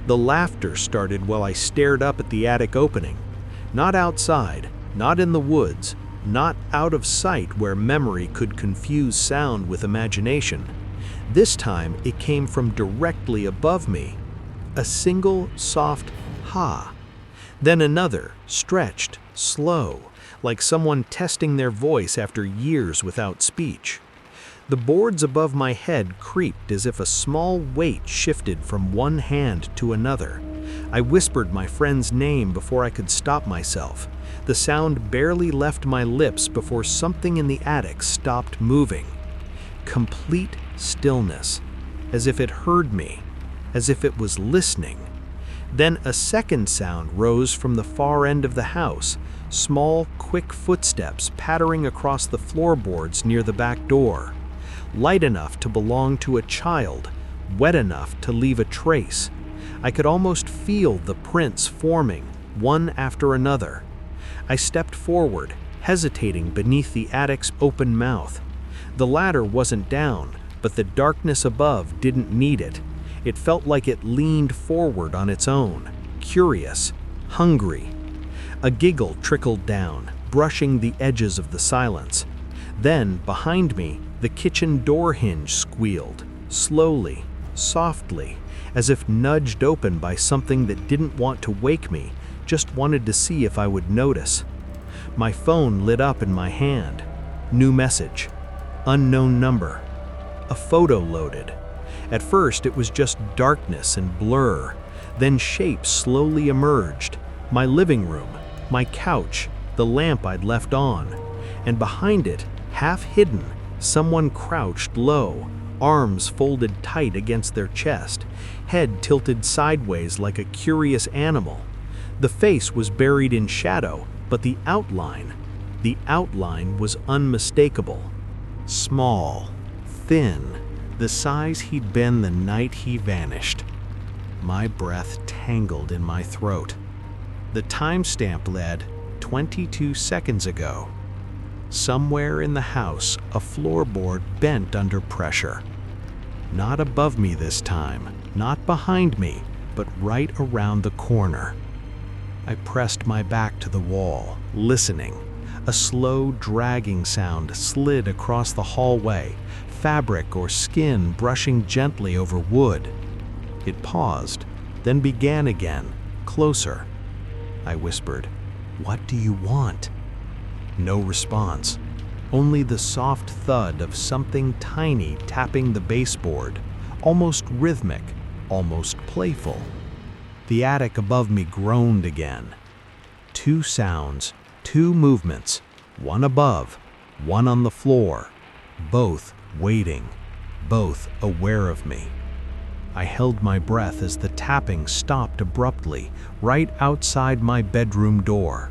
The laughter started while I stared up at the attic opening. Not outside, not in the woods, not out of sight where memory could confuse sound with imagination. This time it came from directly above me. A single soft ha. Then another, stretched, slow, like someone testing their voice after years without speech. The boards above my head creaked as if a small weight shifted from one hand to another. I whispered my friend's name before I could stop myself. The sound barely left my lips before something in the attic stopped moving. Complete stillness, as if it heard me, as if it was listening. Then a second sound rose from the far end of the house, small, quick footsteps pattering across the floorboards near the back door. Light enough to belong to a child, wet enough to leave a trace. I could almost feel the prints forming, one after another. I stepped forward, hesitating beneath the attic's open mouth. The ladder wasn't down, but the darkness above didn't need it. It felt like it leaned forward on its own, curious, hungry. A giggle trickled down, brushing the edges of the silence. Then, behind me, the kitchen door hinge squealed, slowly, softly, as if nudged open by something that didn't want to wake me, just wanted to see if I would notice. My phone lit up in my hand. New message. Unknown number. A photo loaded. At first, it was just darkness and blur. Then shapes slowly emerged. My living room, my couch, the lamp I'd left on. And behind it, half hidden, someone crouched low, arms folded tight against their chest, head tilted sideways like a curious animal. The face was buried in shadow, but the outline was unmistakable. Small, thin, the size he'd been the night he vanished. My breath tangled in my throat. The timestamp read 22 seconds ago. Somewhere in the house, a floorboard bent under pressure. Not above me this time, not behind me, but right around the corner. I pressed my back to the wall, listening. A slow, dragging sound slid across the hallway, fabric or skin brushing gently over wood. It paused, then began again, closer. I whispered, "What do you want?" No response, only the soft thud of something tiny tapping the baseboard, almost rhythmic, almost playful. The attic above me groaned again. Two sounds, two movements, one above, one on the floor, both waiting, both aware of me. I held my breath as the tapping stopped abruptly, right outside my bedroom door.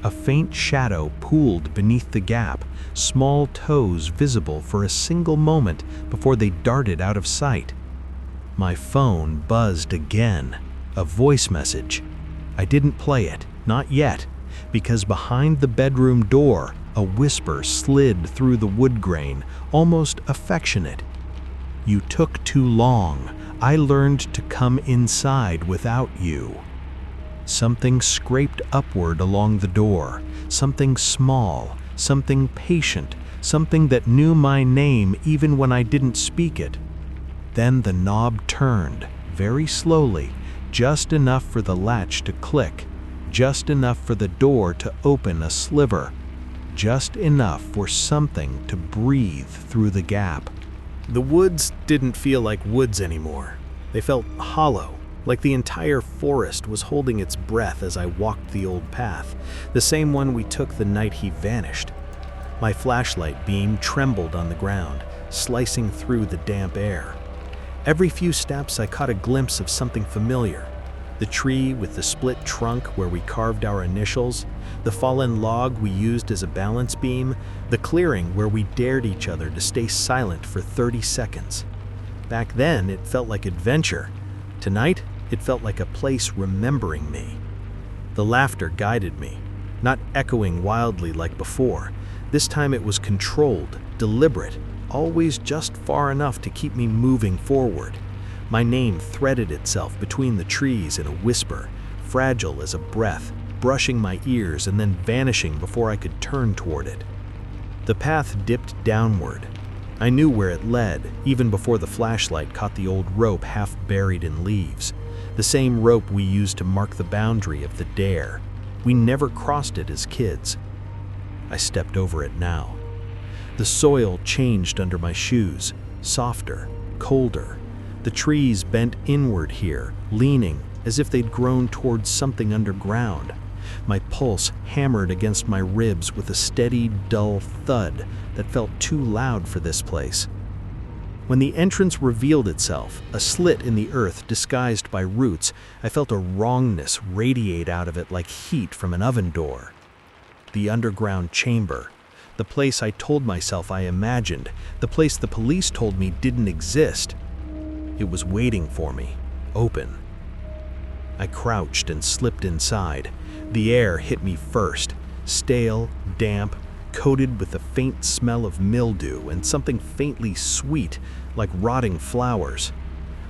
A faint shadow pooled beneath the gap, small toes visible for a single moment before they darted out of sight. My phone buzzed again, a voice message. I didn't play it, not yet, because behind the bedroom door, a whisper slid through the wood grain, almost affectionate. "You took too long. I learned to come inside without you." Something scraped upward along the door, something small, something patient, something that knew my name even when I didn't speak it. Then the knob turned, very slowly, just enough for the latch to click, just enough for the door to open a sliver, just enough for something to breathe through the gap. The woods didn't feel like woods anymore. They felt hollow, like the entire forest was holding its breath as I walked the old path, the same one we took the night he vanished. My flashlight beam trembled on the ground, slicing through the damp air. Every few steps I caught a glimpse of something familiar. The tree with the split trunk where we carved our initials, the fallen log we used as a balance beam, the clearing where we dared each other to stay silent for 30 seconds. Back then, it felt like adventure. Tonight, it felt like a place remembering me. The laughter guided me, not echoing wildly like before. This time it was controlled, deliberate, always just far enough to keep me moving forward. My name threaded itself between the trees in a whisper, fragile as a breath, brushing my ears and then vanishing before I could turn toward it. The path dipped downward. I knew where it led, even before the flashlight caught the old rope half buried in leaves. The same rope we used to mark the boundary of the dare. We never crossed it as kids. I stepped over it now. The soil changed under my shoes, softer, colder. The trees bent inward here, leaning as if they'd grown towards something underground. My pulse hammered against my ribs with a steady, dull thud that felt too loud for this place. When the entrance revealed itself, a slit in the earth disguised by roots, I felt a wrongness radiate out of it like heat from an oven door. The underground chamber, the place I told myself I imagined, the place the police told me didn't exist. It was waiting for me, open. I crouched and slipped inside. The air hit me first, stale, damp, coated with a faint smell of mildew and something faintly sweet, like rotting flowers.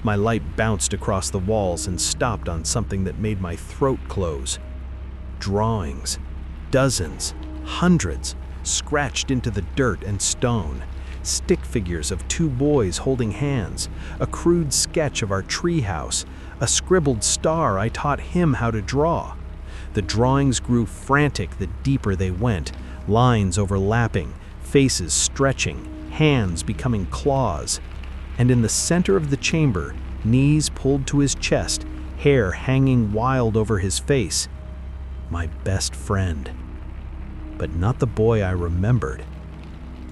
My light bounced across the walls and stopped on something that made my throat close. Drawings, dozens, hundreds, scratched into the dirt and stone. Stick figures of two boys holding hands, a crude sketch of our treehouse, a scribbled star I taught him how to draw. The drawings grew frantic the deeper they went, lines overlapping, faces stretching, hands becoming claws. And in the center of the chamber, knees pulled to his chest, hair hanging wild over his face. My best friend. But not the boy I remembered.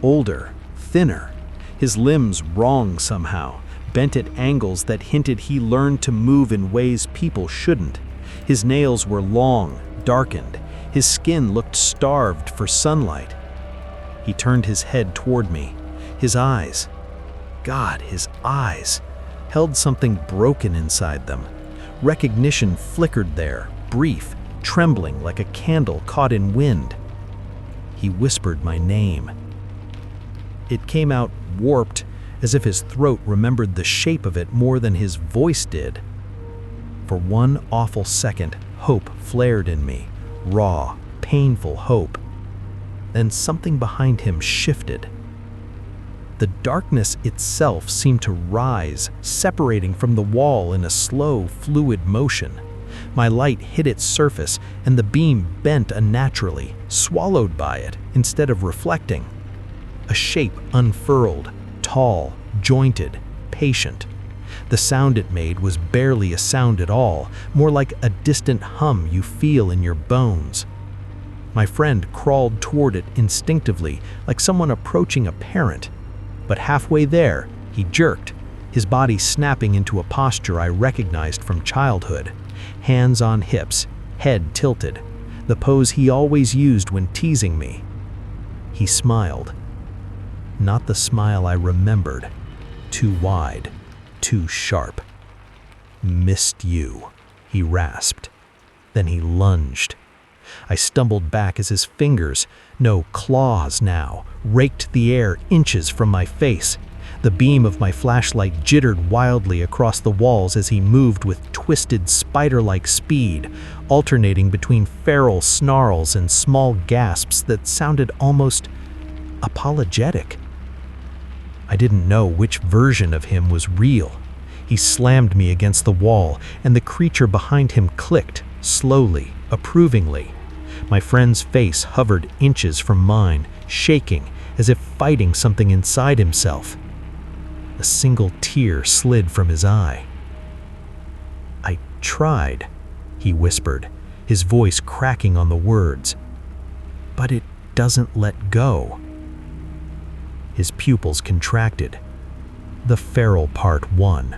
Older, thinner, his limbs wrong somehow, bent at angles that hinted he learned to move in ways people shouldn't. His nails were long, darkened. His skin looked starved for sunlight. He turned his head toward me. His eyes, God, his eyes, held something broken inside them. Recognition flickered there, brief, trembling like a candle caught in wind. He whispered my name. It came out warped, as if his throat remembered the shape of it more than his voice did. For one awful second, hope flared in me, raw, painful hope. Then something behind him shifted. The darkness itself seemed to rise, separating from the wall in a slow, fluid motion. My light hit its surface, and the beam bent unnaturally, swallowed by it, instead of reflecting. A shape unfurled, tall, jointed, patient. The sound it made was barely a sound at all, more like a distant hum you feel in your bones. My friend crawled toward it instinctively, like someone approaching a parent. But halfway there, he jerked, his body snapping into a posture I recognized from childhood. Hands on hips, head tilted, the pose he always used when teasing me. He smiled. Not the smile I remembered. Too wide, too sharp. "Missed you," he rasped. Then he lunged. I stumbled back as his fingers, no claws now, raked the air inches from my face. The beam of my flashlight jittered wildly across the walls as he moved with twisted spider-like speed, alternating between feral snarls and small gasps that sounded almost apologetic. I didn't know which version of him was real. He slammed me against the wall, and the creature behind him clicked, slowly, approvingly. My friend's face hovered inches from mine, shaking, as if fighting something inside himself. A single tear slid from his eye. "I tried," he whispered, his voice cracking on the words. "But it doesn't let go." His pupils contracted. The feral part won.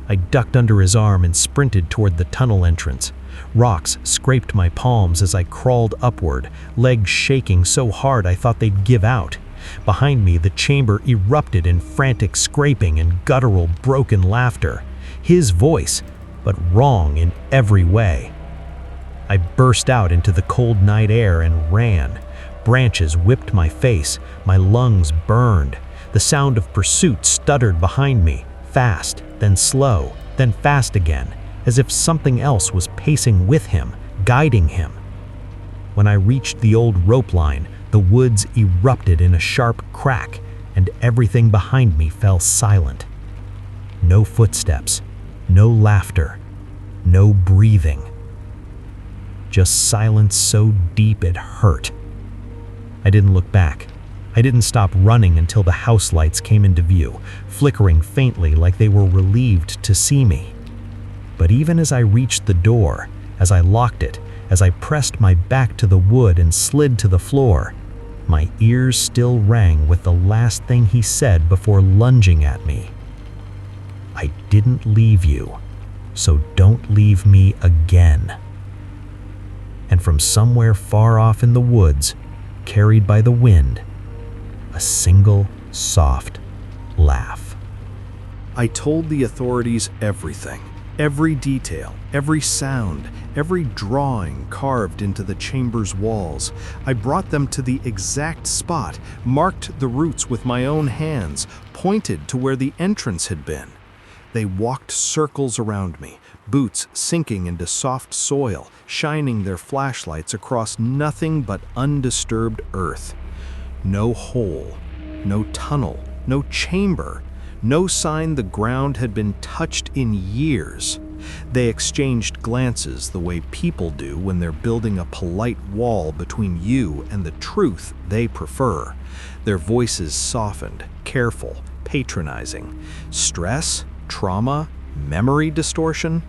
I ducked under his arm and sprinted toward the tunnel entrance. Rocks scraped my palms as I crawled upward, legs shaking so hard I thought they'd give out. Behind me, the chamber erupted in frantic scraping and guttural broken laughter. His voice, but wrong in every way. I burst out into the cold night air and ran. Branches whipped my face, my lungs burned. The sound of pursuit stuttered behind me, fast, then slow, then fast again, as if something else was pacing with him, guiding him. When I reached the old rope line, the woods erupted in a sharp crack, and everything behind me fell silent. No footsteps, no laughter, no breathing. Just silence so deep it hurt. I didn't look back. I didn't stop running until the house lights came into view, flickering faintly like they were relieved to see me. But even as I reached the door, as I locked it, as I pressed my back to the wood and slid to the floor, my ears still rang with the last thing he said before lunging at me. "I didn't leave you, so don't leave me again." And from somewhere far off in the woods, carried by the wind, a single soft laugh. I told the authorities everything. Every detail, every sound, every drawing carved into the chamber's walls. I brought them to the exact spot, marked the routes with my own hands, pointed to where the entrance had been. They walked circles around me, boots sinking into soft soil, shining their flashlights across nothing but undisturbed earth. No hole, no tunnel, no chamber. No sign the ground had been touched in years. They exchanged glances the way people do when they're building a polite wall between you and the truth they prefer. Their voices softened, careful, patronizing. Stress, trauma, memory distortion?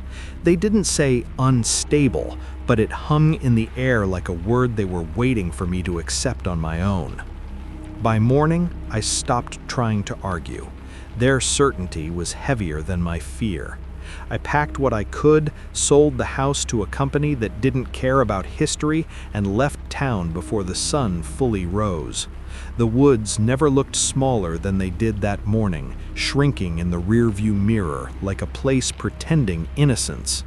They didn't say unstable, but it hung in the air like a word they were waiting for me to accept on my own. By morning, I stopped trying to argue. Their certainty was heavier than my fear. I packed what I could, sold the house to a company that didn't care about history, and left town before the sun fully rose. The woods never looked smaller than they did that morning, shrinking in the rearview mirror like a place pretending innocence.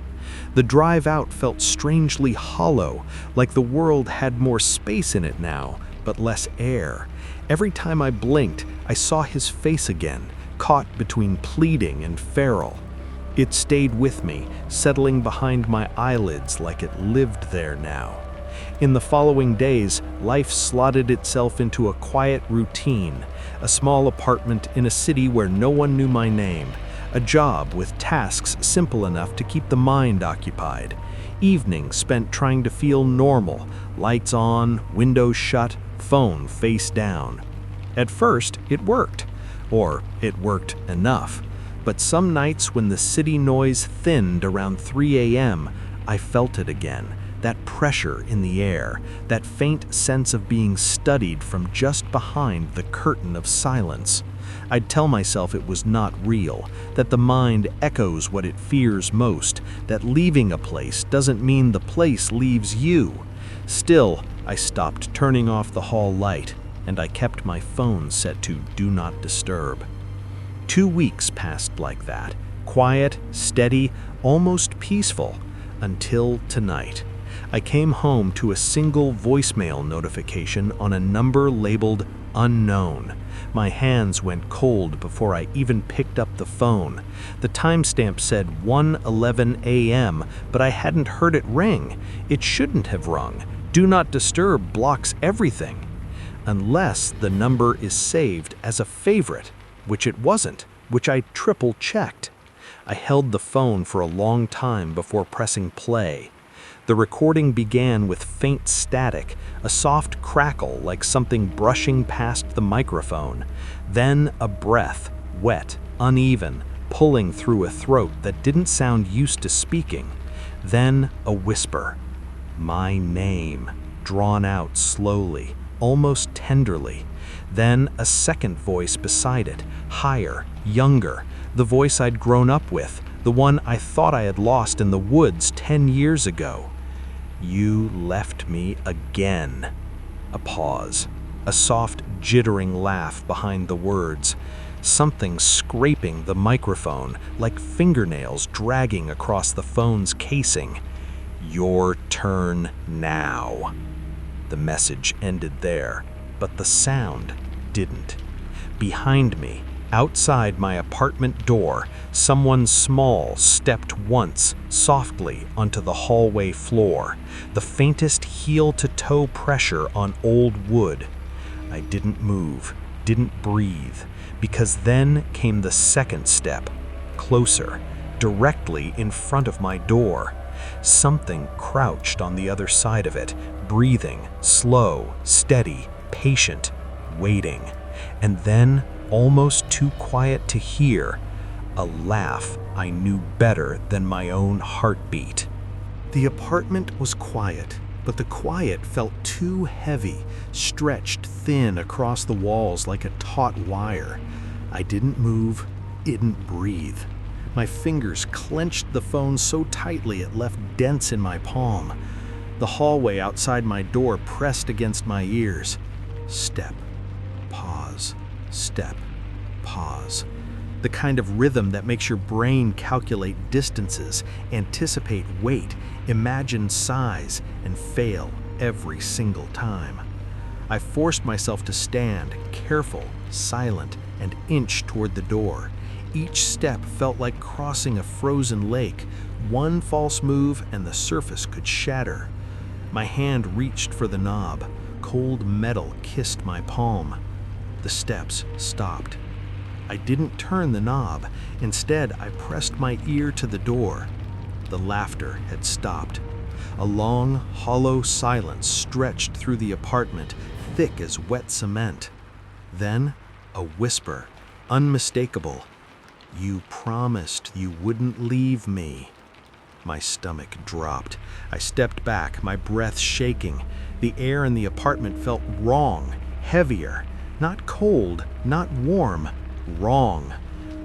The drive out felt strangely hollow, like the world had more space in it now, but less air. Every time I blinked, I saw his face again, caught between pleading and feral. It stayed with me, settling behind my eyelids like it lived there now. In the following days, life slotted itself into a quiet routine, a small apartment in a city where no one knew my name, a job with tasks simple enough to keep the mind occupied, evenings spent trying to feel normal, lights on, windows shut, phone face down. At first, it worked. Or it worked enough. But some nights when the city noise thinned around 3 a.m., I felt it again, that pressure in the air, that faint sense of being studied from just behind the curtain of silence. I'd tell myself it was not real, that the mind echoes what it fears most, that leaving a place doesn't mean the place leaves you. Still, I stopped turning off the hall light, and I kept my phone set to Do Not Disturb. 2 weeks passed like that, quiet, steady, almost peaceful, until tonight. I came home to a single voicemail notification on a number labeled unknown. My hands went cold before I even picked up the phone. The timestamp said 1:11 a.m., but I hadn't heard it ring. It shouldn't have rung. Do Not Disturb blocks everything. Unless the number is saved as a favorite, which it wasn't, which I triple-checked. I held the phone for a long time before pressing play. The recording began with faint static, a soft crackle like something brushing past the microphone. Then a breath, wet, uneven, pulling through a throat that didn't sound used to speaking. Then a whisper. My name, drawn out slowly, almost tenderly. Then a second voice beside it, higher, younger, the voice I'd grown up with, the one I thought I had lost in the woods 10 years ago. You left me again. A pause, a soft, jittering laugh behind the words, something scraping the microphone like fingernails dragging across the phone's casing. Your turn now. The message ended there, but the sound didn't. Behind me, outside my apartment door, someone small stepped once, softly, onto the hallway floor, the faintest heel-to-toe pressure on old wood. I didn't move, didn't breathe, because then came the second step, closer, directly in front of my door. Something crouched on the other side of it, breathing, slow, steady, patient, waiting. And then, almost too quiet to hear, a laugh I knew better than my own heartbeat. The apartment was quiet, but the quiet felt too heavy, stretched thin across the walls like a taut wire. I didn't move, didn't breathe. My fingers clenched the phone so tightly it left dents in my palm. The hallway outside my door pressed against my ears. Step, pause, step, pause. The kind of rhythm that makes your brain calculate distances, anticipate weight, imagine size, and fail every single time. I forced myself to stand, careful, silent, and inch toward the door. Each step felt like crossing a frozen lake. One false move and the surface could shatter. My hand reached for the knob. Cold metal kissed my palm. The steps stopped. I didn't turn the knob. Instead, I pressed my ear to the door. The laughter had stopped. A long, hollow silence stretched through the apartment, thick as wet cement. Then, a whisper, unmistakable. You promised you wouldn't leave me. My stomach dropped. I stepped back, my breath shaking. The air in the apartment felt wrong, heavier. Not cold, not warm, wrong.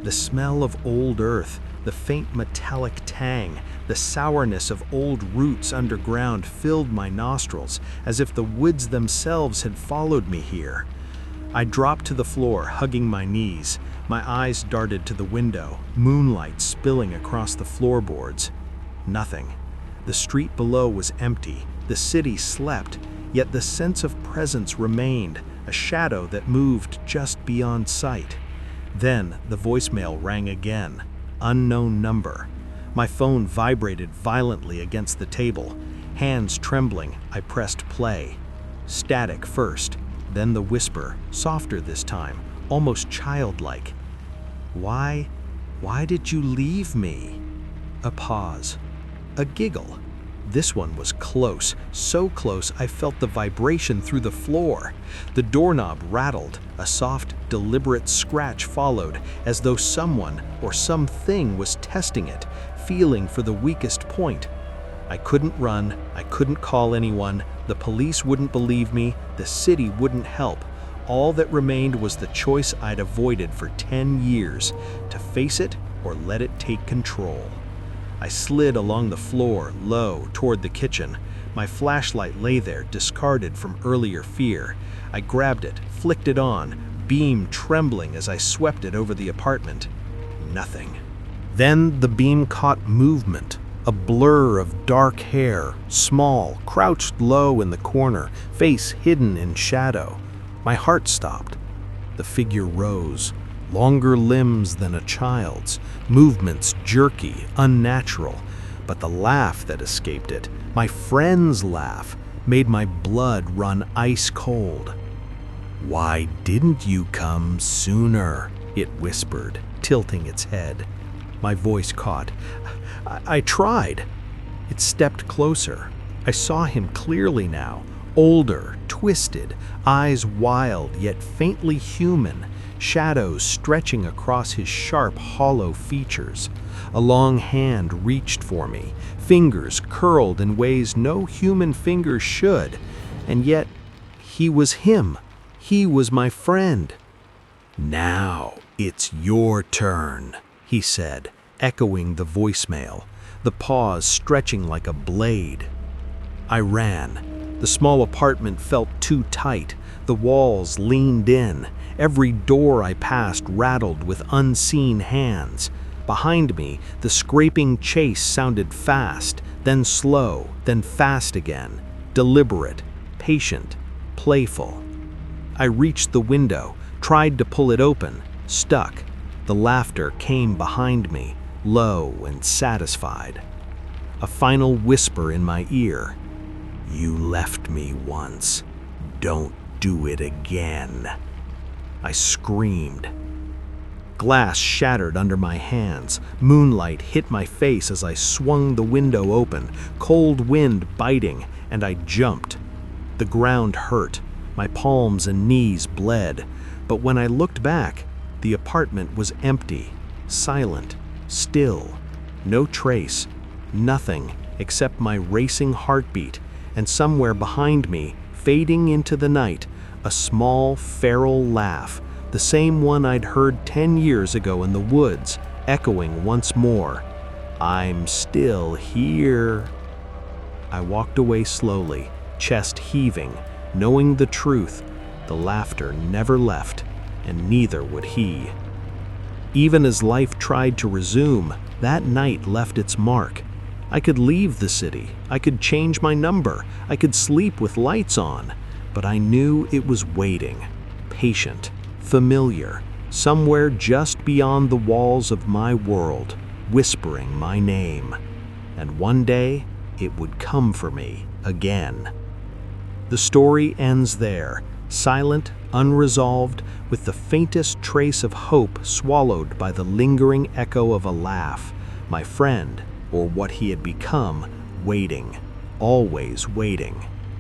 The smell of old earth, the faint metallic tang, the sourness of old roots underground filled my nostrils, as if the woods themselves had followed me here. I dropped to the floor, hugging my knees. My eyes darted to the window, moonlight spilling across the floorboards. Nothing. The street below was empty. The city slept, yet the sense of presence remained, a shadow that moved just beyond sight. Then the voicemail rang again. Unknown number. My phone vibrated violently against the table. Hands trembling, I pressed play. Static first, then the whisper, softer this time, almost childlike. Why did you leave me? A pause. A giggle. This one was close, so close I felt the vibration through the floor. The doorknob rattled, a soft, deliberate scratch followed, as though someone or something was testing it, feeling for the weakest point. I couldn't run, I couldn't call anyone, the police wouldn't believe me, the city wouldn't help. All that remained was the choice I'd avoided for 10 years, to face it or let it take control. I slid along the floor, low, toward the kitchen. My flashlight lay there, discarded from earlier fear. I grabbed it, flicked it on, beam trembling as I swept it over the apartment. Nothing. Then the beam caught movement, a blur of dark hair, small, crouched low in the corner, face hidden in shadow. My heart stopped. The figure rose, longer limbs than a child's, movements jerky, unnatural, but the laugh that escaped it, my friend's laugh, made my blood run ice cold. Why didn't you come sooner? It whispered, tilting its head. My voice caught. I tried. It stepped closer. I saw him clearly now, older, twisted, eyes wild yet faintly human, shadows stretching across his sharp, hollow features. A long hand reached for me, fingers curled in ways no human fingers should, and yet he was him. He was my friend. "Now it's your turn," he said, echoing the voicemail, the pause stretching like a blade. I ran. The small apartment felt too tight. The walls leaned in. Every door I passed rattled with unseen hands. Behind me, the scraping chase sounded fast, then slow, then fast again, deliberate, patient, playful. I reached the window, tried to pull it open, stuck. The laughter came behind me, low and satisfied. A final whisper in my ear. "You left me once. Don't do it again." I screamed. Glass shattered under my hands. Moonlight hit my face as I swung the window open, cold wind biting, and I jumped. The ground hurt. My palms and knees bled. But when I looked back, the apartment was empty, silent, still. No trace, nothing except my racing heartbeat, and somewhere behind me, fading into the night, a small, feral laugh, the same one I'd heard 10 years ago in the woods, echoing once more. "I'm still here." I walked away slowly, chest heaving, knowing the truth. The laughter never left, and neither would he. Even as life tried to resume, that night left its mark. I could leave the city, I could change my number, I could sleep with lights on, but I knew it was waiting, patient, familiar, somewhere just beyond the walls of my world, whispering my name. And one day, it would come for me again. The story ends there, silent, unresolved, with the faintest trace of hope swallowed by the lingering echo of a laugh. My friend, or what he had become, waiting, always waiting.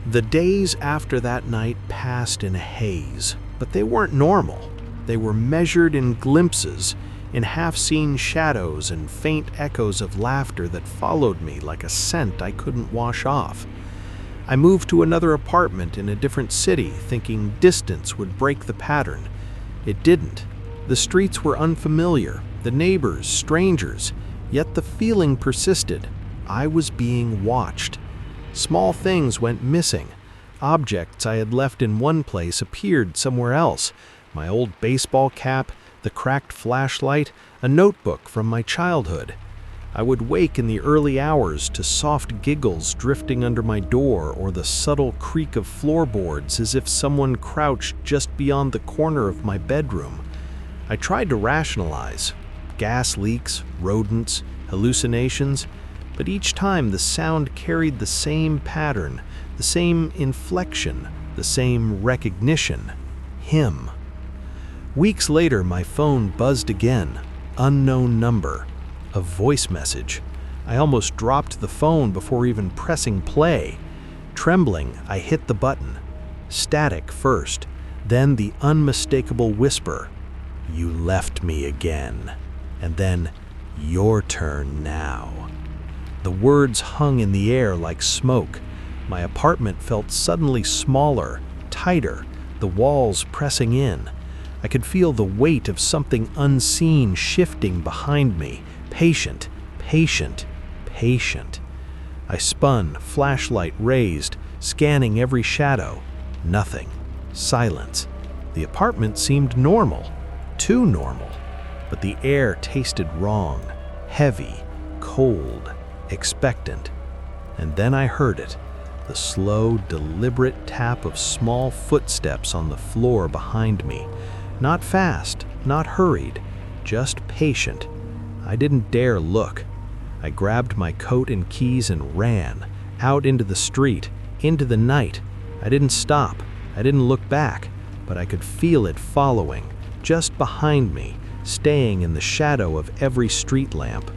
The days after that night passed in a haze, but they weren't normal. They were measured in glimpses, in half-seen shadows and faint echoes of laughter that followed me like a scent I couldn't wash off. I moved to another apartment in a different city, thinking distance would break the pattern. It didn't. The streets were unfamiliar, the neighbors strangers, yet the feeling persisted. I was being watched. Small things went missing. Objects I had left in one place appeared somewhere else. My old baseball cap, the cracked flashlight, a notebook from my childhood. I would wake in the early hours to soft giggles drifting under my door or the subtle creak of floorboards as if someone crouched just beyond the corner of my bedroom. I tried to rationalize. Gas leaks, rodents, hallucinations, but each time the sound carried the same pattern, the same inflection, the same recognition. Him. Weeks later, my phone buzzed again. Unknown number. A voice message. I almost dropped the phone before even pressing play. Trembling, I hit the button. Static first, then the unmistakable whisper. "You left me again." And then, "Your turn now." The words hung in the air like smoke. My apartment felt suddenly smaller, tighter, the walls pressing in. I could feel the weight of something unseen shifting behind me. Patient, patient, patient. I spun, flashlight raised, scanning every shadow. Nothing. Silence. The apartment seemed normal. Too normal. But the air tasted wrong. Heavy, cold, expectant. And then I heard it. The slow, deliberate tap of small footsteps on the floor behind me. Not fast, not hurried, just patient. I didn't dare look. I grabbed my coat and keys and ran, out into the street, into the night. I didn't stop. I didn't look back, but I could feel it following, just behind me, staying in the shadow of every street lamp.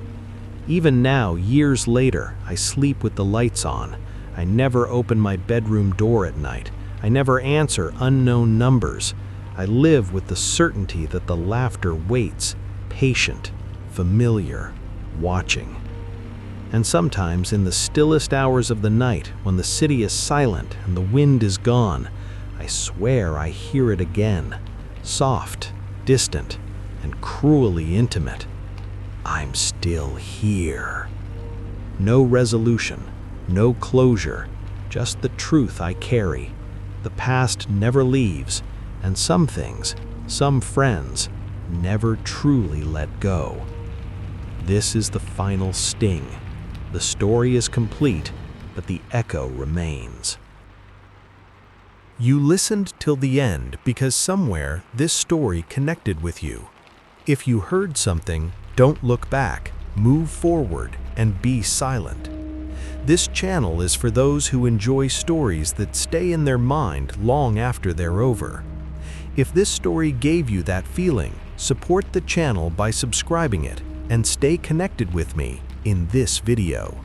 Even now, years later, I sleep with the lights on. I never open my bedroom door at night. I never answer unknown numbers. I live with the certainty that the laughter waits, patient, familiar, watching. And sometimes in the stillest hours of the night, when the city is silent and the wind is gone, I swear I hear it again, soft, distant, and cruelly intimate. I'm still here. No resolution, no closure, just the truth I carry. The past never leaves, and some things, some friends, never truly let go. This is the final sting. The story is complete, but the echo remains. You listened till the end because somewhere this story connected with you. If you heard something, don't look back, move forward, and be silent. This channel is for those who enjoy stories that stay in their mind long after they're over. If this story gave you that feeling, support the channel by subscribing it and stay connected with me in this video.